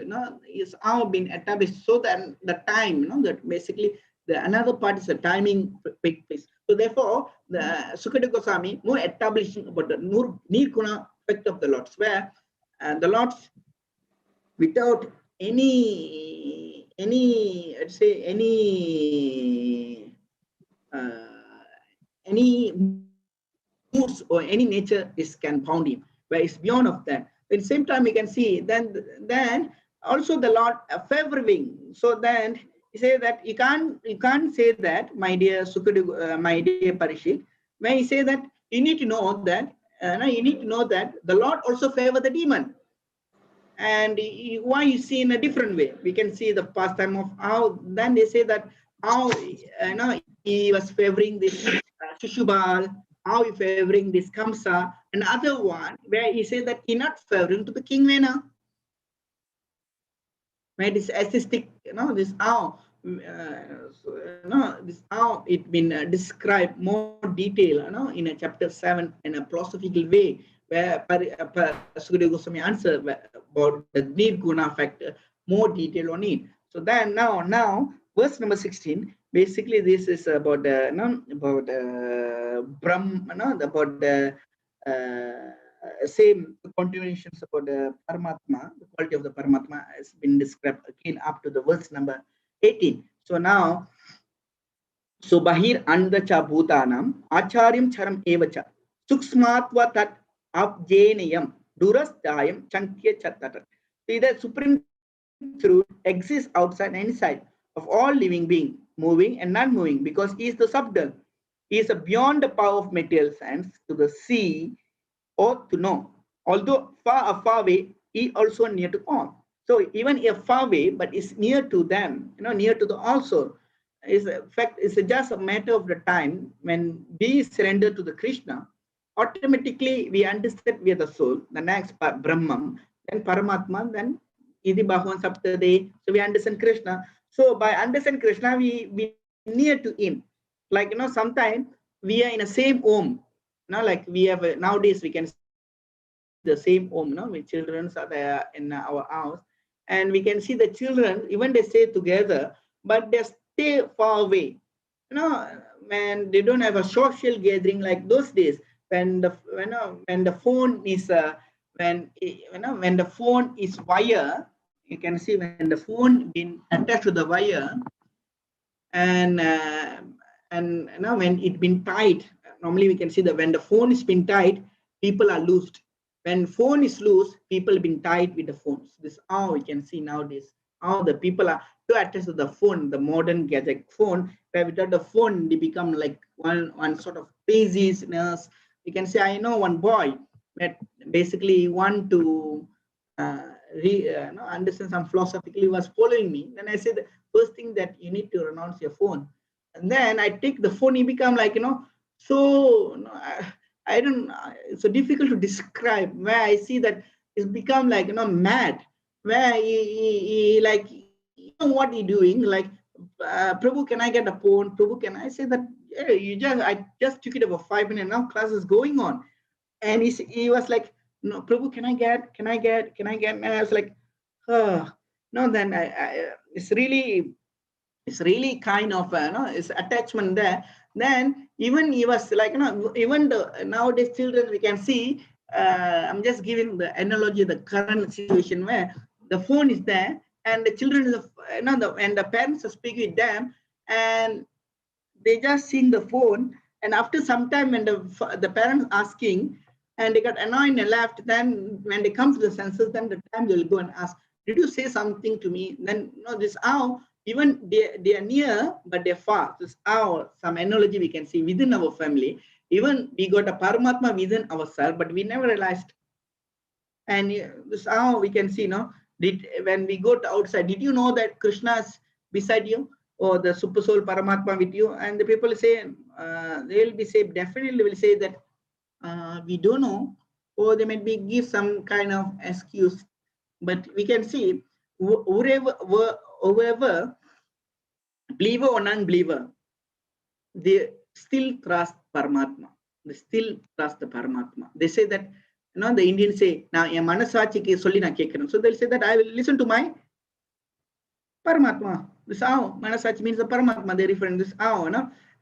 is how been established, so that the time, that basically the another part is the timing take place. So therefore, the Sukadeva Goswami more establishing about the nirguna effect of the Lords, where the Lords without any let's say any moods or any nature is can found him, where it's beyond of that. At the same time, we can see then also the Lord favoring. So then he say that you can't say that, my dear Sukadeva, my dear Parishit, when he say that you need to know that the Lord also favor the demon. And why you see in a different way? We can see the pastime of how then they say that how he was favoring this Shishubal, how he favoring this Kamsa, and other one where he said that he not favoring to the King Vena. Where this assistic, this how this how it been described more detail, in a chapter 7 in a philosophical way, where Sukadeva Goswami answer about the nirguna factor, more detail on it. So then now verse number 16, basically this is about the about about the same continuations about the Paramatma, the quality of the Paramatma has been described again up to the verse number 18. So now So Bahir Andacha Bhutanam, Acharyam Charam Evacha, Suksmatva Tat Abjenayam, Durastayam, Chankya Chatat. See, the supreme truth exists outside and inside of all living being, moving and non-moving, because he is the subtle. He is beyond the power of material science to the see or to know. Although far away, he also near to all. So even a far away, but is near to them, near to the also. Is in fact, it's just a matter of the time when we surrender to the Krishna, automatically we understand we are the soul, the next Brahman, then Paramatma, then Idi Bhagavan Saptade. So we understand Krishna. So by understand Krishna, we near to him. Like sometimes we are in the same home. Like we have nowadays we can see the same home, with children are there in our house, and we can see the children even they stay together, but they stay far away. When they don't have a social gathering like those days, when the phone is when the phone is wire, you can see when the phone been attached to the wire, and when it been tied, normally we can see that when the phone is been tied, people are loosed. When phone is loose, people been tied with the phones. This how we can see nowadays how the people are too attached to the phone, the modern gadget phone, where without the phone they become like one sort of craziness. You can say, I know one boy that basically want to understand some philosophically, was following me. Then I said, first thing that you need to renounce your phone. And then I take the phone, he become like, so I don't, it's so difficult to describe, where I see that it's become like, mad, where he like, what he doing? Like, Prabhu, can I get a phone? Prabhu, can I say that, yeah, I just took it about 5 minutes, now class is going on. And he was like, no, Prabhu, can I get? And I was like, oh, no, then it's really kind of it's attachment there. Then even he was like, even the nowadays children we can see, I'm just giving the analogy, the current situation where the phone is there and the children is and the parents are speaking with them, and they just seen the phone, and after some time when the parents asking and they got annoyed and left, then when they come to the senses, then the time they will go and ask, did you say something to me? Then this how even they are near but they're far. This how some analogy we can see within our family. Even we got a Paramatma within ourselves, but we never realized. And this how we can see, when we go to outside, did you know that Krishna is beside you, or the super soul Paramatma with you? And the people say, they will be say, definitely will say that we don't know, or they might be give some kind of excuse. But we can see whoever believer or non-believer, they still trust Paramatma. They still trust the Paramatma. They say that, the Indians say, now so they'll say that I will listen to my Paramatma. This how Manasachi means the Paramatma. They refer to this how,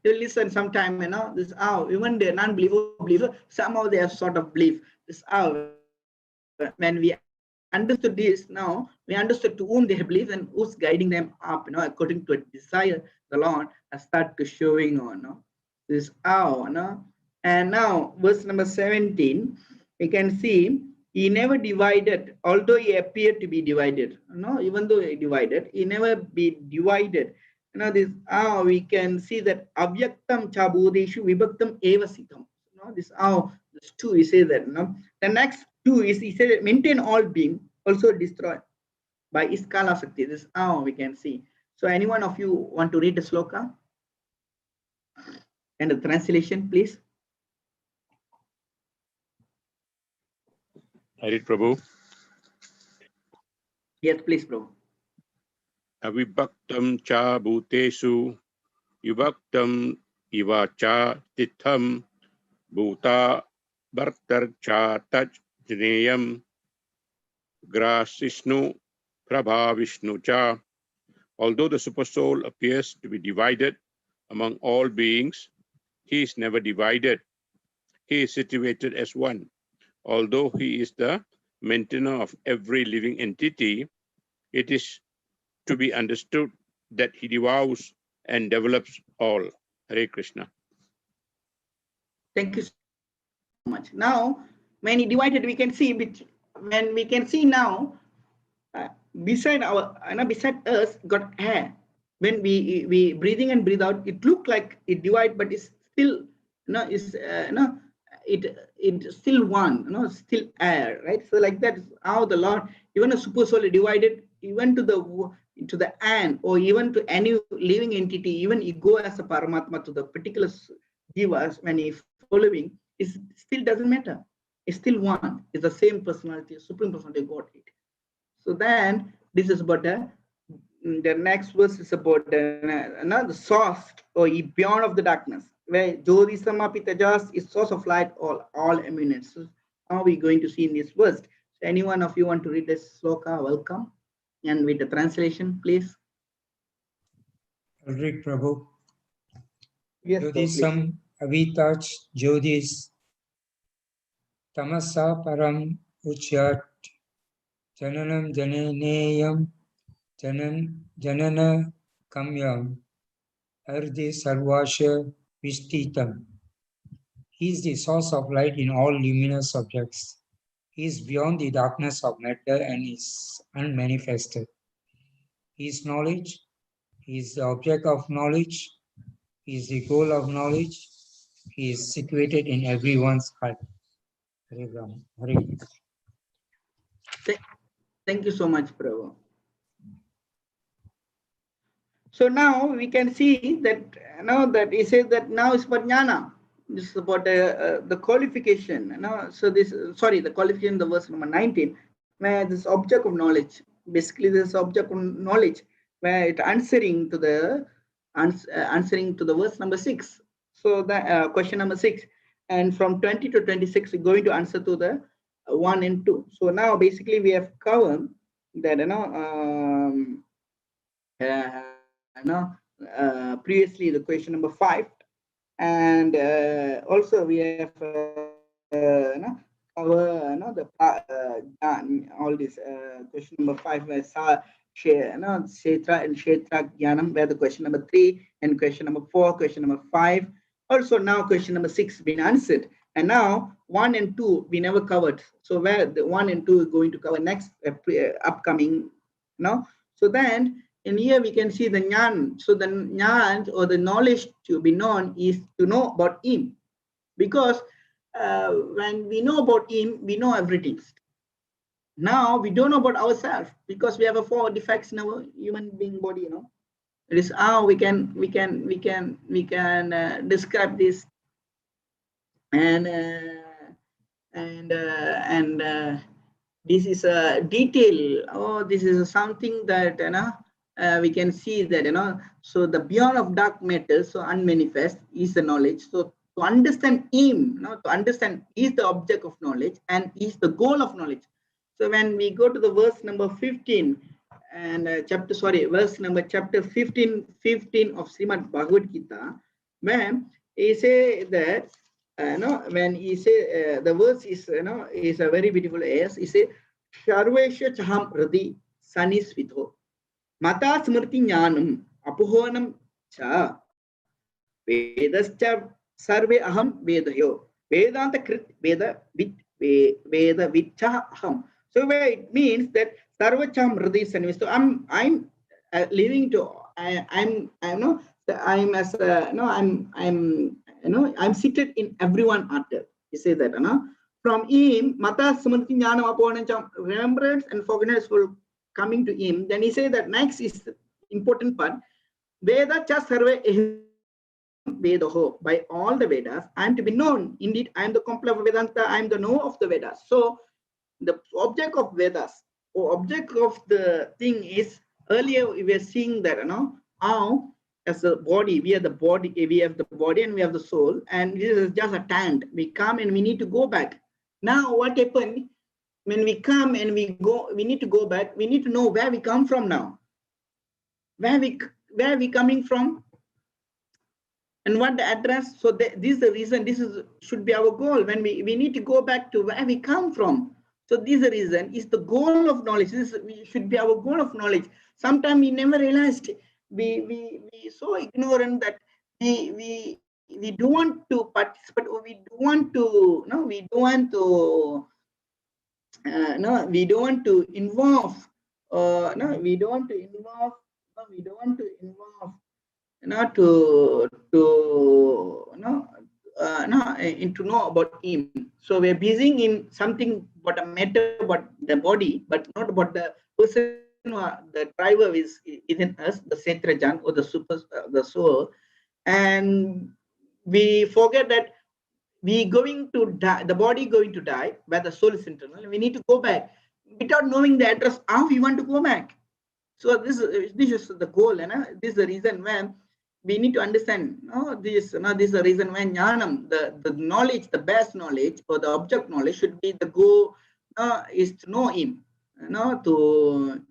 they listen sometime, this how. Even the non-believer, somehow they have sort of belief. This how, when we understood this, now we understood to whom they have believed and who's guiding them up, according to a desire, the Lord has started to showing on. This how, and now verse number 17, we can see he never divided, although he appeared to be divided. Even though he divided, he never be divided. This how we can see that avyaktam chabodeshu vibhaktam evasitam. This how this two we say that. The next two is he said maintain all being, also destroy by iskala sakti. This how we can see. So any one of you want to read the sloka and the translation, please? I read, Prabhu. Yes, please, bro. Avibhaktam cha bhutesu vibhaktam iva cha titham bhuta bhartar cha taj jneyam grasishnu prabha vishnu cha. Although the supersoul appears to be divided among all beings, he is never divided. He is situated as one. Although he is the maintainer of every living entity, it is to be understood that he devours and develops all. Hare Krishna. Thank you so much. Now, when he divided, we can see when we can see now, beside beside us got air. When we breathing and breathe out, it look like it divide, but it's still it still one, still air, right? So like that is how the Lord, even a super soul divided, even to the ant, or even to any living entity, even you go as a Paramatma to the particular jivas, when he following, it still doesn't matter. It's still one. It's the same personality, supreme personality, Godhead. So then this is about the next verse is about the source or beyond of the darkness, where Jyoti Samapi Tejas is source of light, all eminence. So how are we going to see in this verse? So any one of you want to read this sloka, welcome. And with the translation, please. I'll read, Prabhu. Yes, Jyotisam avitach jyotis tamasa param uchyat jananam jananeyam janana kamyam ardi sarvasya vistitam. He is the source of light in all luminous objects. He is beyond the darkness of matter and is unmanifested. He is knowledge. He is the object of knowledge. He is the goal of knowledge. He is situated in everyone's heart. Hare Ram. Hare. Thank you so much, Prabhu. So now we can see that now that he says that now is for jnana. This is about the qualification. So this, sorry, the qualification, the verse number 19, where this object of knowledge, basically this object of knowledge, where it answering to the verse number 6. So the question number 6, and from 20 to 26, we're going to answer to the 1 and 2. So now basically we have covered that previously the question number 5, and also we have all this question number 5 where Kshetra and Kshetra Jnanam, where the question number 3 and question number 4, question number 5, also now question number 6 been answered, and now 1 and 2 we never covered. So where the 1 and 2 is going to cover next upcoming so then in here we can see the jnana. So the jnana or the knowledge to be known is to know about him, because when we know about him, we know everything. Now we don't know about ourselves because we have 4 defects in our human being body. It is how we can describe this, and this is a detail. Oh, this is something that we can see that so the beyond of dark matter, so unmanifest, is the knowledge. So to understand him, to understand is the object of knowledge and is the goal of knowledge. So when we go to the verse number 15 and verse number chapter 15 of Srimad Bhagavad Gita, when he say that when he say the verse is is a very beautiful as he say Sharvesha Chaham Radi Sanisvitho Mata Smrti Jnanam Apuhonam Cha Vedascha Sarve Aham Vedayo Vedanta Krit Veda Veda Vichaham. So where it means that Sarvacham Radi Sanisvitho, I'm living to I'm as I'm seated in everyone heart. He say that from him Mata Smrti Jnanam Apuhonam, remembrance and forgiveness will coming to him. Then he say that next is the important part. Veda cha sarve Vedaho, by all the Vedas, I am to be known. Indeed, I am the complex of Vedanta, I am the know of the Vedas. So the object of Vedas or object of the thing is, earlier we were seeing that how as a body, we have the body and we have the soul, and this is just a tent. We come and we need to go back. Now what happened? When we come and we go, we need to go back. We need to know where we come from now. Where we coming from, and what the address. So this is the reason. This should be our goal. When we need to go back to where we come from. So this is the reason. Is the goal of knowledge. This should be our goal of knowledge. Sometimes we never realized. We so ignorant that we don't want to participate, or we don't want to, no, we don't want to, no, we don't want to involve, no, we don't want to involve, no, we don't want to involve, to know about him. So we're busy in something about a matter about the body, but not about the person. The driver is within us, the Setrajan or the the soul, and we forget that we going to die, the body going to die, where the soul is internal. We need to go back without knowing the address. How we want to go back? So this is the goal, and this is the reason when we need to understand. This is the reason when jnanam, the knowledge, the best knowledge or the object knowledge should be the goal. Is to know him, to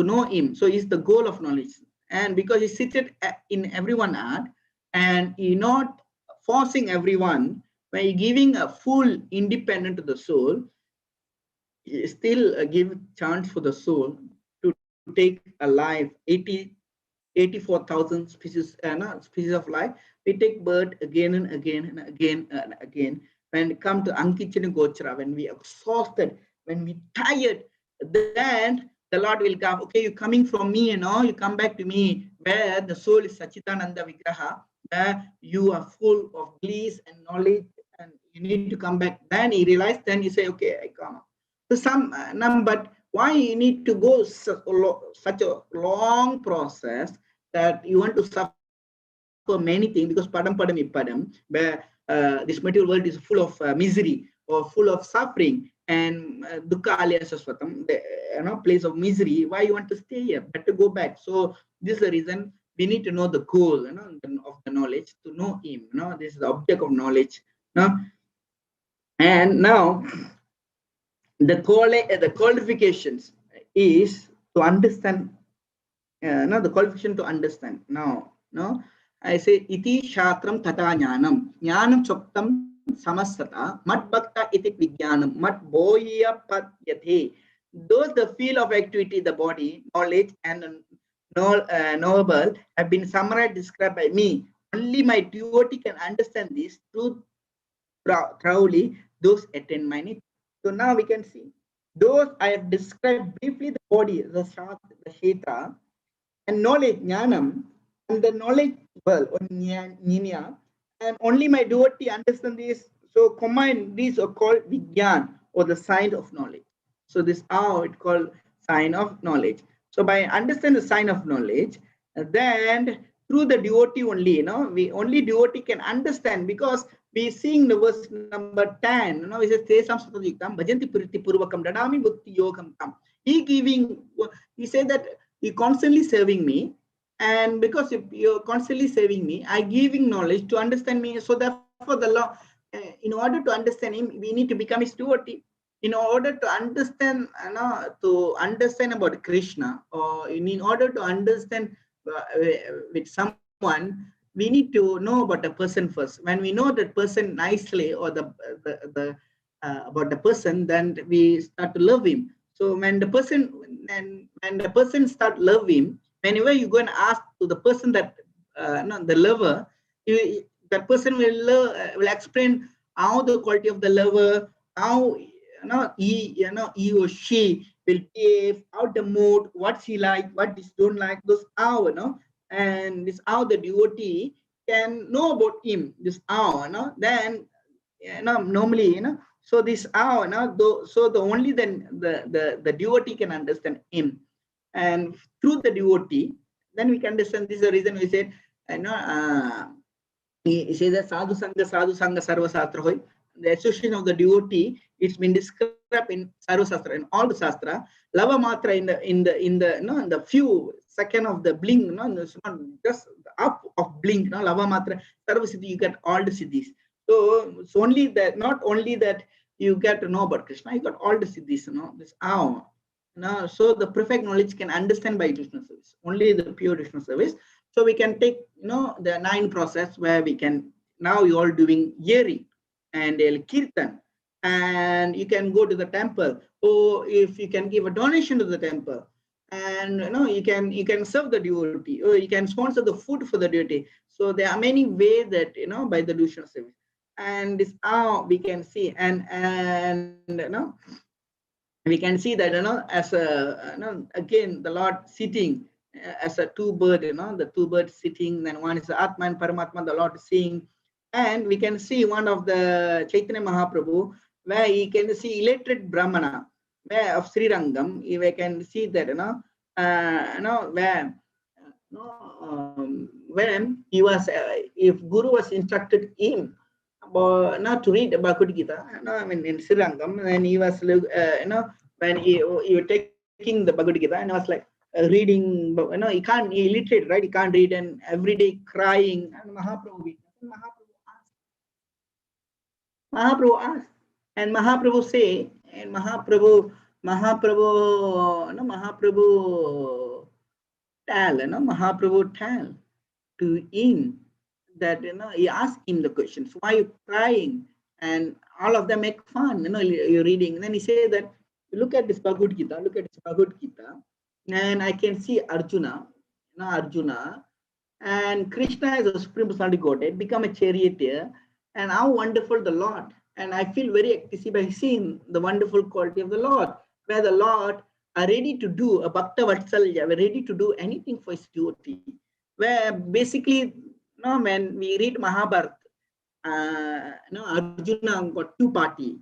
know him. So it's the goal of knowledge, and because he's seated in everyone heart, and he not forcing everyone by giving a full independent to the soul, he still give chance for the soul to take a life. 84,000 species, species of life. We take birth again and again and again and again. When it come to Ankichana Gochara, when we exhausted, when we tired, then the Lord will come. Okay, you're coming from me, you come back to me, where the soul is Sachitananda Vigraha, where you are full of bliss and knowledge, and you need to come back. Then he realized, then you say, okay, I come. So but why you need to go such a long process that you want to suffer many things? Because padam padam, where this material world is full of misery or full of suffering, and dukkha alias swatam, the place of misery. Why you want to stay here? Better go back. So this is the reason we need to know the goal, of the knowledge, to know him. This is the object of knowledge. And now the qualifications is to understand. The qualification to understand. Now, I say iti shatram tata jnanam. Jnanam choktam samasata mat bhakta iti vijnanam mat boya padyate. Those the field of activity, the body, knowledge, and knowable have been summarized, described by me. Only my devotee can understand this truth thoroughly. Those attain my need. So now we can see those I have described briefly: the body, the kshetra, and knowledge, jnanam, and the knowledge well, or jnana, and only my devotee understand this. So combine these are called vijnan, or the sign of knowledge. So this is how it called sign of knowledge. So by understand the sign of knowledge, then through the devotee only, we only devotee can understand, because we seeing the verse number 10, it says tesam satajiktam bhajanti puriti purvakam dadami bhakti yogam tam. He said that you're constantly serving me, and because you're constantly serving me, I giving knowledge to understand me. So therefore the law, in order to understand him, we need to become his devotee. In order to understand, about Krishna, or in order to understand with someone, we need to know about the person first. When we know that person nicely, or the about the person, then we start to love him. So when the person start love him, whenever you go and ask to the person that the lover, that person will explain how the quality of the lover, how he or she will behave, how the mood, what she like, what she don't like, those how and this how the devotee can know about him. This how then normally so this how so the only then the devotee can understand him, and through the devotee then we can understand. This is the reason we said he says that sadhu sangha sarva sastra hoy. The association of the devotee, it's been described in sarva sastra, in all the sastra. Lava matra in the few second of the blink, it's not just the up of blink, lava matra sarva siddhi, you get all the siddhis. So it's only that, not only that you get to know about Krishna, you got all the siddhis, this how. So the perfect knowledge can understand by Krishna service, only the pure Krishna service. So we can take the 9 process where we can, now you all doing hearing and kirtan, and you can go to the temple, or if you can give a donation to the temple, and you can serve the devotee, or you can sponsor the food for the devotee. So there are many ways that, by the devotional service, and this how we can see, and we can see that, as a, again the Lord sitting as a two bird, the two birds sitting, then one is Atma and Paramatma, the Lord seeing. And we can see one of the Chaitanya Mahaprabhu, where he can see illiterate Brahmana, where of Sri Rangam, we can see that, where, when he was, if Guru was instructed him about not to read Bhagavad Gita, I mean in Sri Rangam, and he was, when he was taking the Bhagavad Gita, and I was like reading, he can't, he illiterate, right? He can't read, and every day crying, and Mahaprabhu asked, and Mahaprabhu say, and Mahaprabhu tell to him that, he asked him the questions, why are you crying? And all of them make fun, you're reading. And then he said that, look at this Bhagavad Gita, and I can see Arjuna, and Krishna as a supreme personality Godhead become a charioteer, and how wonderful the Lord. And I feel very ecstasy by seeing the wonderful quality of the Lord, where the Lord are ready to do a Bhakta Vatsalya, we're ready to do anything for his devotee. Where basically, when we read Mahabharata, Arjuna got two party.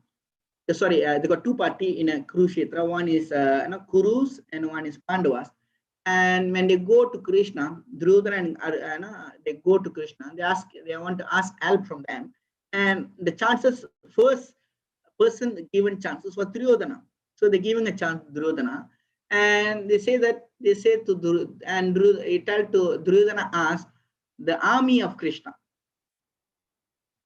They got two party in a Kurukshetra. One is Kurus and one is Pandavas. And when they go to Krishna, Duryodhana and they go to Krishna, they want to ask help from them. And the chances, first person given chances was Duryodhana. So they're giving a chance to Duryodhana. And they say to Duryodhana ask the army of Krishna.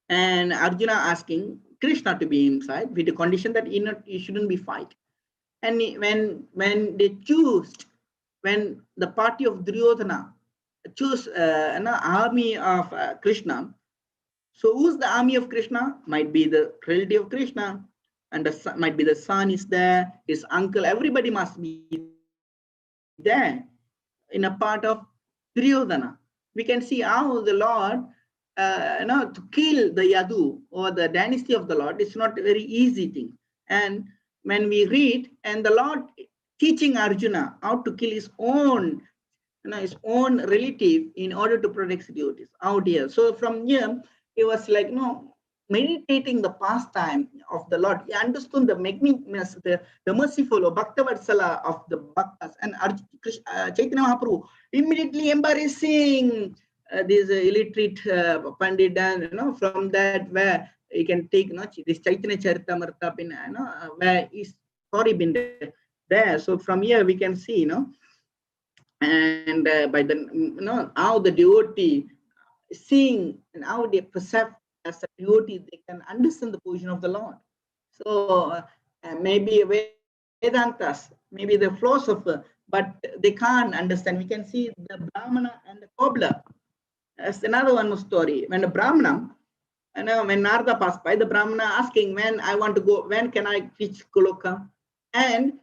And Arjuna asking Krishna to be inside with the condition that he shouldn't be fight. And when they choose, when the party of Duryodhana choose an army of Krishna, so who's the army of Krishna? Might be the relative of Krishna, and might be the son is there, his uncle, everybody must be there in a part of Duryodhana. We can see how the Lord, to kill the Yadu or the dynasty of the Lord, it's not a very easy thing. And when we read, and the Lord teaching Arjuna how to kill his own relative in order to protect devotees out here. So from here, it was like, meditating the pastime of the Lord. He understood the magnificence, the merciful or Bhakta Vatsala of the Bhaktas. And Chaitanya Mahaprabhu immediately embarrassing this illiterate Pandit, and from that where you can take this Chaitanya Charitamrita, where his story been there. So from here we can see, and by the how the devotee seeing and how they perceive as a devotee, they can understand the position of the Lord. So maybe Vedantas, maybe the philosopher, but they can't understand. We can see the Brahmana and the cobbler. That's another one story. When the Brahmana, when Narada passed by, the Brahmana asking, when I want to go, when can I reach Goloka? And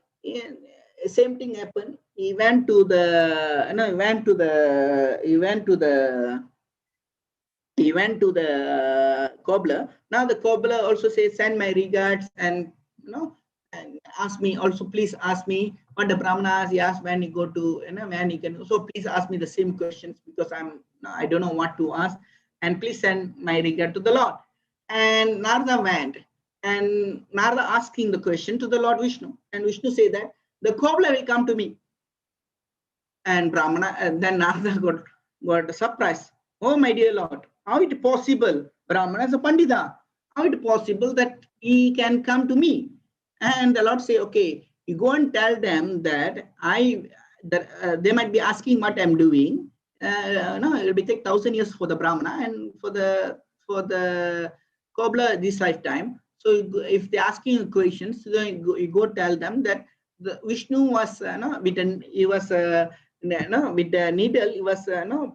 same thing happened. He went to the, he went to the cobbler. Now the cobbler also says, send my regards, and and ask me also, please ask me what the Brahmana asked. He asked when you go to, when you can, so please ask me the same questions, because I don't know what to ask, and please send my regard to the Lord. And Narada went, and Narada asking the question to the Lord Vishnu, and Vishnu say that the cobbler will come to me. And Brahmana, and then Narada got surprised. Oh my dear Lord, how it possible? Brahmana is a Pandita. How it possible that he can come to me? And the Lord say, okay, you go and tell them that they might be asking what I'm doing. No, it will be take 1,000 years for the Brahmana, and for the cobbler this lifetime. So if they're asking questions, you go tell them that the Vishnu was with the needle, he was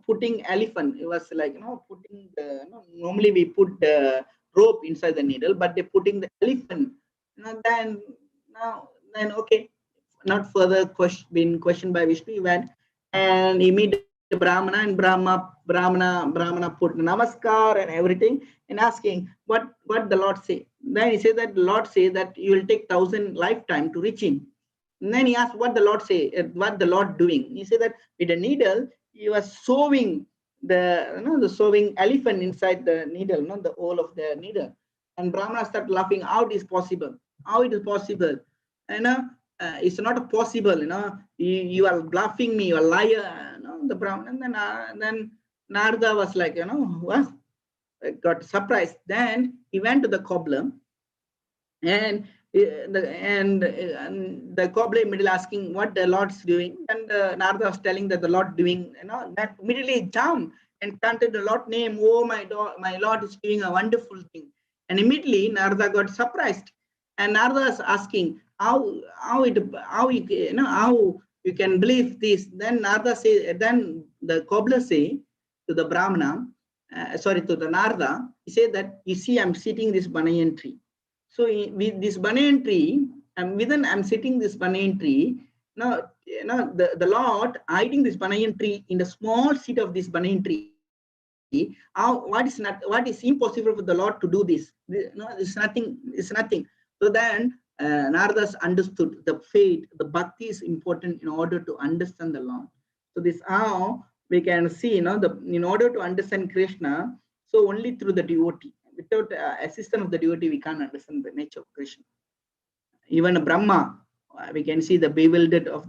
putting elephant. It was like putting the normally we put the rope inside the needle, but they're putting the elephant. Then okay, not further been questioned by Vishnu. He went, and immediately Brahmana, and Brahmana put namaskar and everything, and asking what the Lord say. Then he said that the Lord say that you will take 1,000 lifetime to reach him. And then he asked what the Lord say, what the Lord doing. He said that with a needle he was sewing the sewing elephant inside the needle, not the hole of the needle. And Brahmana started laughing. How it is possible? How it is possible? You know, it's not possible. You are bluffing me. You are a liar. The Brahmana. And then Narada was like, what? Got surprised. Then he went to the cobbler, and the cobbler immediately asking what the Lord's doing, and Narada was telling that the Lord doing, that immediately jumped and chanted the Lord name. Oh, my Lord is doing a wonderful thing. And immediately Narada got surprised, and Narada was asking how you can believe this. Then Narada say, then the cobbler say to the Brahmana, to the Narada, he said that, you see, I'm sitting this banyan tree. So with this banyan tree, and within I'm sitting this banyan tree. Now, the Lord hiding this banyan tree in the small seed of this banyan tree. What is impossible for the Lord to do this? It's nothing. It's nothing. So then Nardas understood the faith, the bhakti is important in order to understand the Lord. So this how we can see, in order to understand Krishna, so only through the devotee. Without assistance of the devotee, we can't understand the nature of Krishna. Even Brahma, we can see the bewilderment of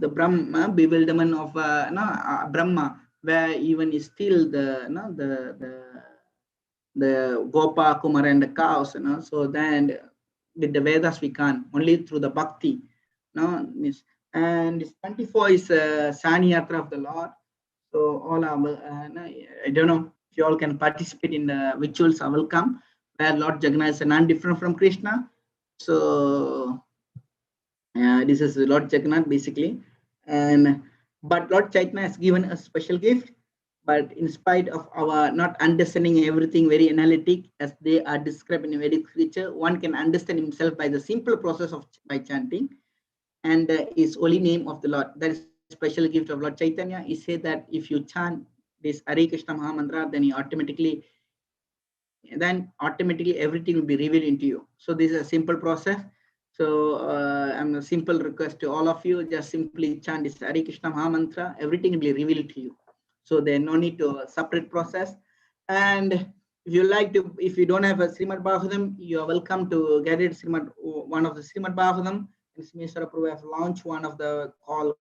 Brahma, where even is still the Gopa, Kumar, and the cows. So then with the Vedas we can't, only through the bhakti. And this 24 is Sani Yatra of the Lord. So all I don't know if you all can participate in the rituals, I will come, where Lord Jagannath is non-different from Krishna. So this is Lord Jagannath basically. But Lord Chaitanya has given a special gift. But in spite of our not understanding everything very analytic, as they are described in Vedic scripture, one can understand himself by the simple process of by chanting, and is holy name of the Lord. That is special gift of Lord Chaitanya. He said that if you chant this Hare Krishna Maha Mantra, then automatically everything will be revealed into you. So this is a simple process. So I'm a simple request to all of you, just simply chant this Hare Krishna Maha Mantra, everything will be revealed to you. So there's no need to separate process. And if you like to, if you don't have a Srimad Bhagavatam, you are welcome to get it one of the Srimad Bhagavatam. And Mr. Prabhu has launched one of the called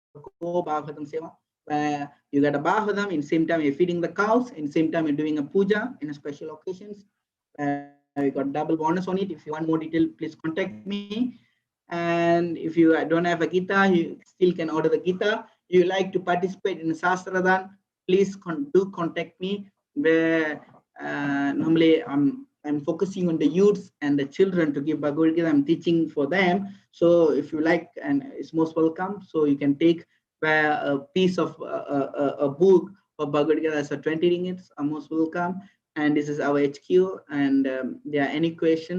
Go Bhagavatam Seva, where you get a Bhagavatam, in same time you're feeding the cows, in same time you're doing a puja in a special occasions. We got double bonus on it. If you want more detail, please contact me. And if you don't have a Gita, you still can order the Gita. You like to participate in Sastradhan, please do contact me, where normally I'm focusing on the youths and the children to give Bhagavad Gita. I'm teaching for them. So if you like, and it's most welcome. So you can take a piece of a book of Bhagavad Gita as a 20 ringgits. Are most welcome. And this is our HQ. And there are any questions,